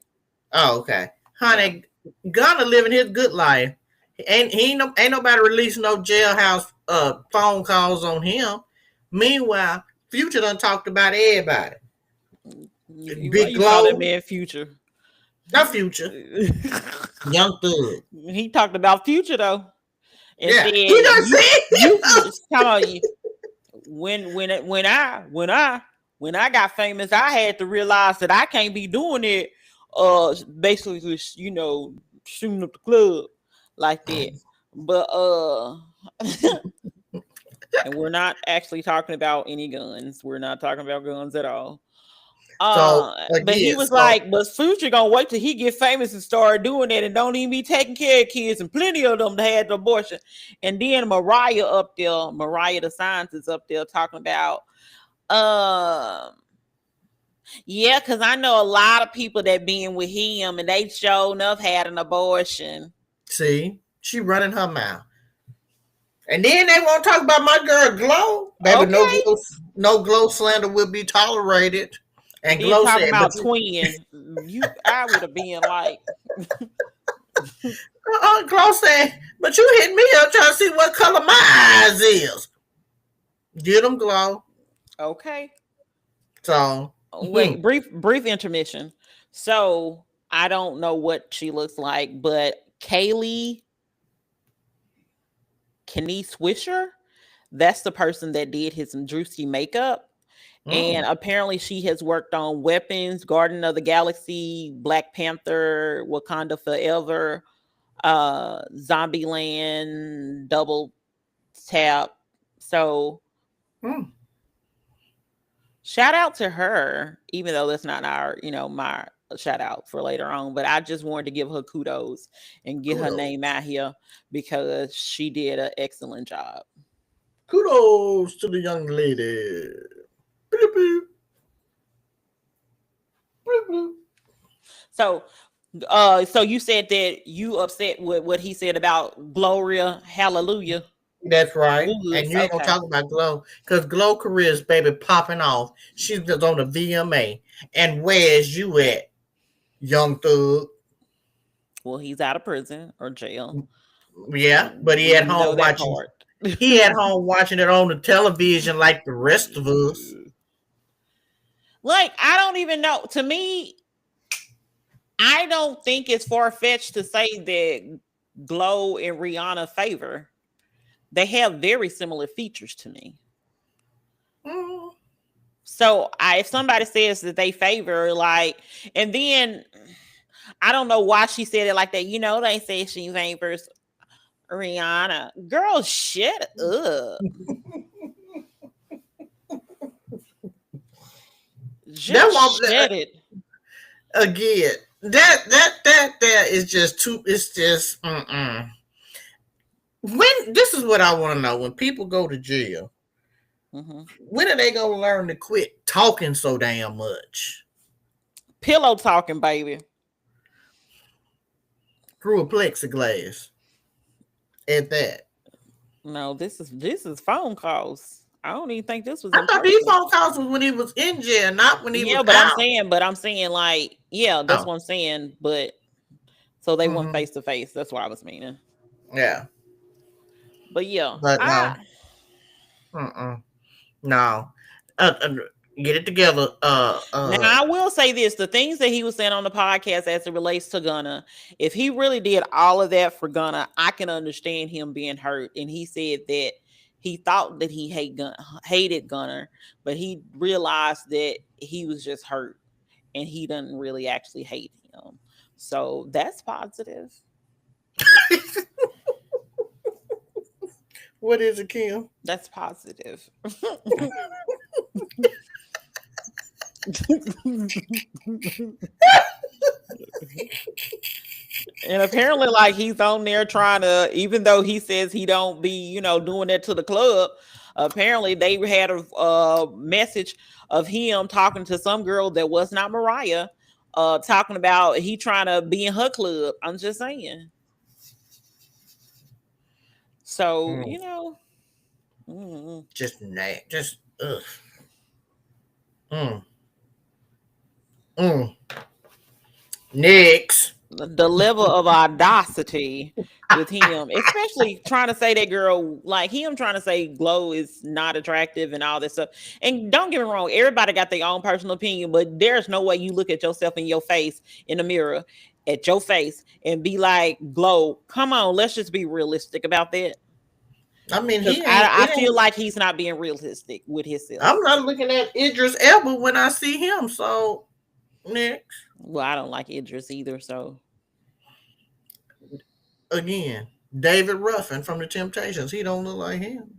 Oh, okay. Honey, Gunna living his good life. Ain't nobody releasing no jailhouse phone calls on him. Meanwhile, Future done talked about everybody. Big Glow. Call that man Future. Not Future. Young Thug. He talked about Future though. And yeah. Said, he done said when I got famous, I had to realize that I can't be doing it. Basically, shooting up the club like that. But And we're not actually talking about any guns. We're not talking about guns at all. So But he again, was like, but Future gonna wait till he get famous and start doing that and don't even be taking care of kids, and plenty of them had the abortion. And then Mariah the scientist up there talking about, yeah, because I know a lot of people that been with him and they sure enough had an abortion. See, she running her mouth. And then they won't talk about my girl Glow. Baby, Okay. no Glow slander will be tolerated. And Then Glow talking said, about twin, I would have been like, Glow said, but you hit me up trying to see what color my eyes is. Get them, Glow. okay. So wait, brief intermission. So I don't know what she looks like, but Kenny Swisher, that's the person that did his Druski makeup. And apparently she has worked on Weapons, Garden of the Galaxy, Black Panther, Wakanda Forever, Zombieland, Double Tap. So shout out to her, even though that's not our, my shout out for later on. But I just wanted to give her kudos and get her name out here because she did an excellent job. Kudos to the young lady. So you said that you upset with what he said about Gloria Hallelujah. That's right. And you ain't gonna talk about Glow because Glow career is baby popping off. She's just on the VMA. And where's you at, young thug? Well, he's out of prison or jail. Yeah, but he at home watching. He at home watching it on the television like the rest of us. Like, I don't even know. To me, I don't think it's far-fetched to say that Glow and Rihanna favor. They have very similar features to me. So if somebody says that they favor, like, and then I don't know why she said it like that. They say she favors Rihanna. Girl, shut up. Just shut it. Again, that is just too. It's just When this is what I want to know: when people go to jail, when are they gonna learn to quit talking so damn much? Pillow talking, baby. Through a plexiglass. At that. No, this is phone calls. I don't even think this was. I thought these phone calls was when he was in jail, not when he was out. I'm saying, like, yeah, that's what I'm saying. But so they went face to face. That's what I was meaning. Yeah. But yeah. But no. Get it together. Now I will say this: the things that he was saying on the podcast as it relates to Gunna, if he really did all of that for Gunna, I can understand him being hurt. And he said that he thought that he hated Gunna, but he realized that he was just hurt and he doesn't really actually hate him. So that's positive. What is it, Kim? That's positive. And apparently, like, he's on there trying to, even though he says he don't be, doing that to the club, apparently they had a message of him talking to some girl that was not Mariah, talking about he trying to be in her club. I'm just saying. So, just ugh. Next. The level of audacity with him, especially trying to say that girl, like him trying to say Glow is not attractive and all this stuff. And don't get me wrong, everybody got their own personal opinion, but there's no way you look at yourself in your face in the mirror at your face and be like, Glow, come on, let's just be realistic about that. I mean, I feel like he's not being realistic with himself. I'm not looking at Idris Elba when I see him. So next. Well, I don't like Idris either. So again, David Ruffin from the Temptations. He don't look like him.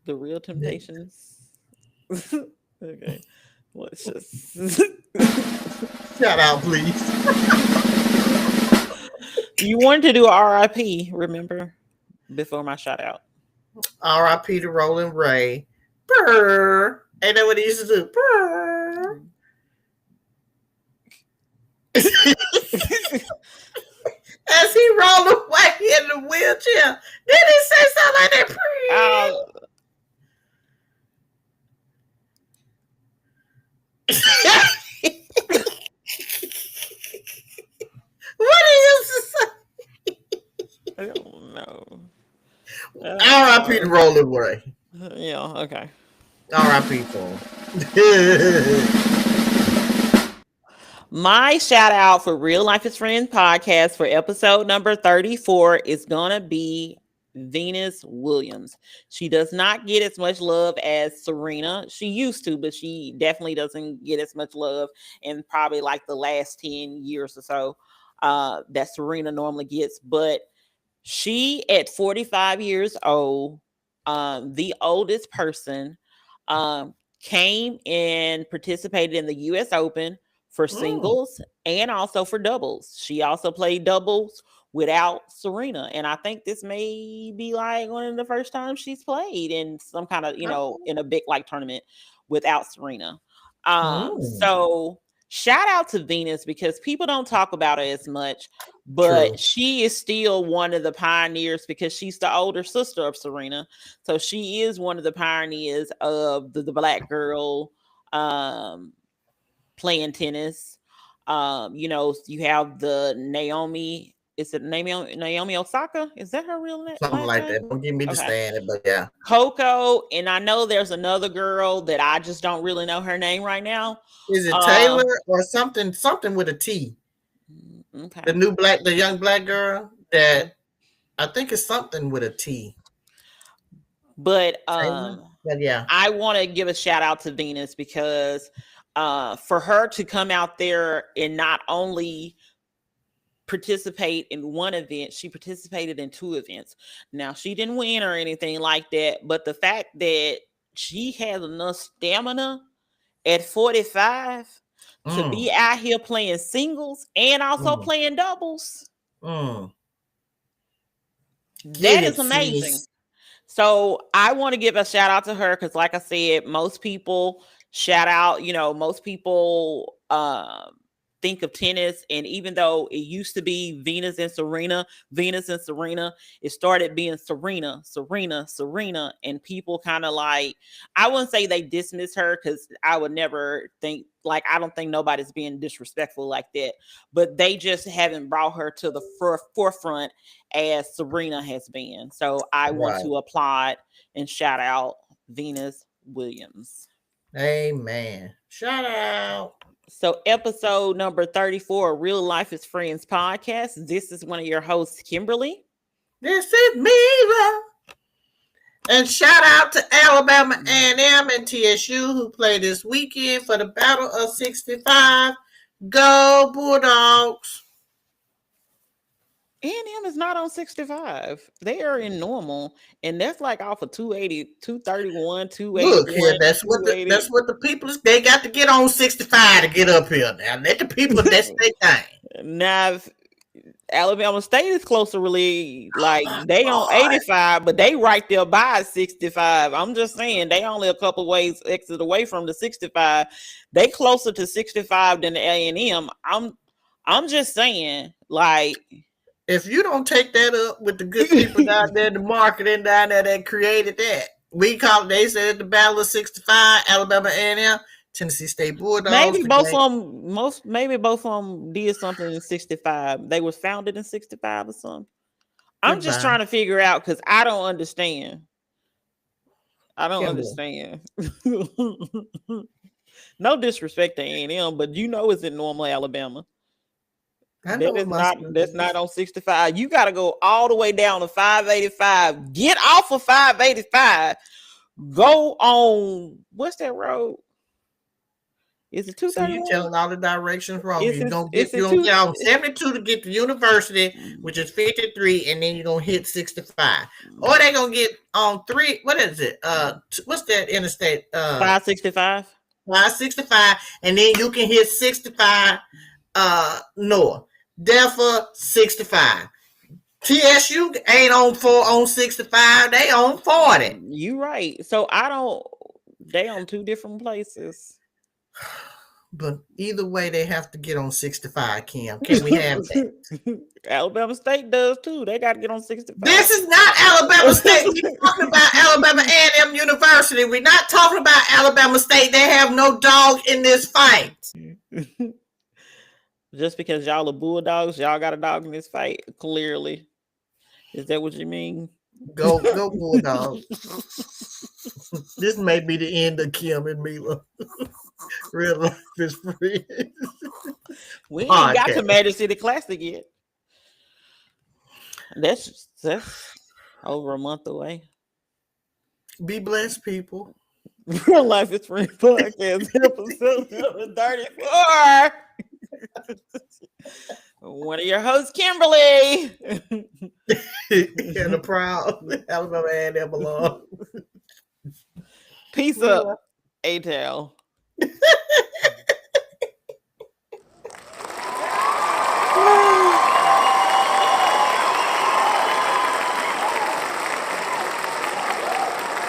The Real Temptations. Okay. Let's just shout out, please. You wanted to do a RIP, remember? Before my shout out. RIP to Roland Ray. Brr. Ain't that what he used to do? Brr. As he rolled away in the wheelchair. Did he say something like that? What did he used to say? I don't know. R.I.P. to Roland Ray. Yeah, okay. R.I.P. for him. My shout out for Real Lifeish Friends podcast for episode number 34 is gonna be Venus Williams. She does not get as much love as Serena. She used to, but she definitely doesn't get as much love in probably like the last 10 years or so that Serena normally gets. But she, at 45 years old, the oldest person, came and participated in the U.S. Open for singles and also for doubles. She also played doubles without Serena. And I think this may be like one of the first times she's played in some kind of, in a big like tournament without Serena. So shout out to Venus, because people don't talk about her as much, but she is still one of the pioneers because she's the older sister of Serena. So she is one of the pioneers of the black girl playing tennis. You have the Naomi. Is it Naomi Osaka? Is that her real name? Something like that. Don't give me to stand it, but yeah. Coco, and I know there's another girl that I just don't really know her name right now. Is it Taylor or something? Something with a T. Okay. The young black girl that I think is something with a T. But yeah, I want to give a shout out to Venus because for her to come out there and not only participate in one event, she participated in 2 events. Now, she didn't win or anything like that, but the fact that she has enough stamina at 45 to be out here playing singles and also playing doubles, that is amazing. So I want to give a shout out to her because, like I said, most people shout out, most people think of tennis, and even though it used to be Venus and Serena, it started being Serena, and people kind of like, I wouldn't say they dismiss her because I would never think, like, I don't think nobody's being disrespectful like that, but they just haven't brought her to the forefront as Serena has been. So I want to applaud and shout out Venus Williams. Amen. Shout out. So episode number 34, Real Lifeish Friends podcast. This is one of your hosts, Kimberly. This is Mila. And shout out to Alabama A&M and TSU who played this weekend for the Battle of 65. Go Bulldogs. A&M is not on 65. They are in normal, and that's like off of 280, 231, 280. Look here, that's what the people, they got to get on 65 to get up here. Now let the people, that's their thing. Now, Alabama State is closer, really, like they on 85, but they right there by 65. I'm just saying they only a couple ways exit away from the 65. They closer to 65 than the A&M. I'm just saying, like, if you don't take that up with the good people down there, the marketing down there that created that, we call it, they said the Battle of 65, Alabama A&M, Tennessee State Bulldogs. Maybe both of them did something in 65. They were founded in 65 or something. I'm just trying to figure out because I don't understand. Understand. No disrespect to A&M, but it's in normal Alabama. That's not on 65. You got to go all the way down to 585. Get off of 585. Go on, what's that road? Is it See, you 231? telling all the directions wrong. It's You it's don't it's get a you don't two. get on 72 to get to university, which is 53, and then you're gonna hit 65. Or they gonna get on 3. What is it? What's that interstate? 565. 565, and then you can hit 65 north. Therefore, 65. TSU ain't on 65, they on 40. You right. So they on two different places. But either way, they have to get on 65, Kim. Can we have that? Alabama State does too. They got to get on 65. This is not Alabama State. We're talking about Alabama A&M University. We're not talking about Alabama State. They have no dog in this fight. Just because y'all are Bulldogs, y'all got a dog in this fight, clearly. Is that what you mean? Go Bulldogs. This may be the end of Kim and Mila. Real life is free. We ain't got to Magic City Classic yet. That's over a month away. Be blessed, people. Real Life is Free podcast, episode number 34. One of your hosts, Kimberly. And the proud Alabama A&M belong. Peace up, A-Town.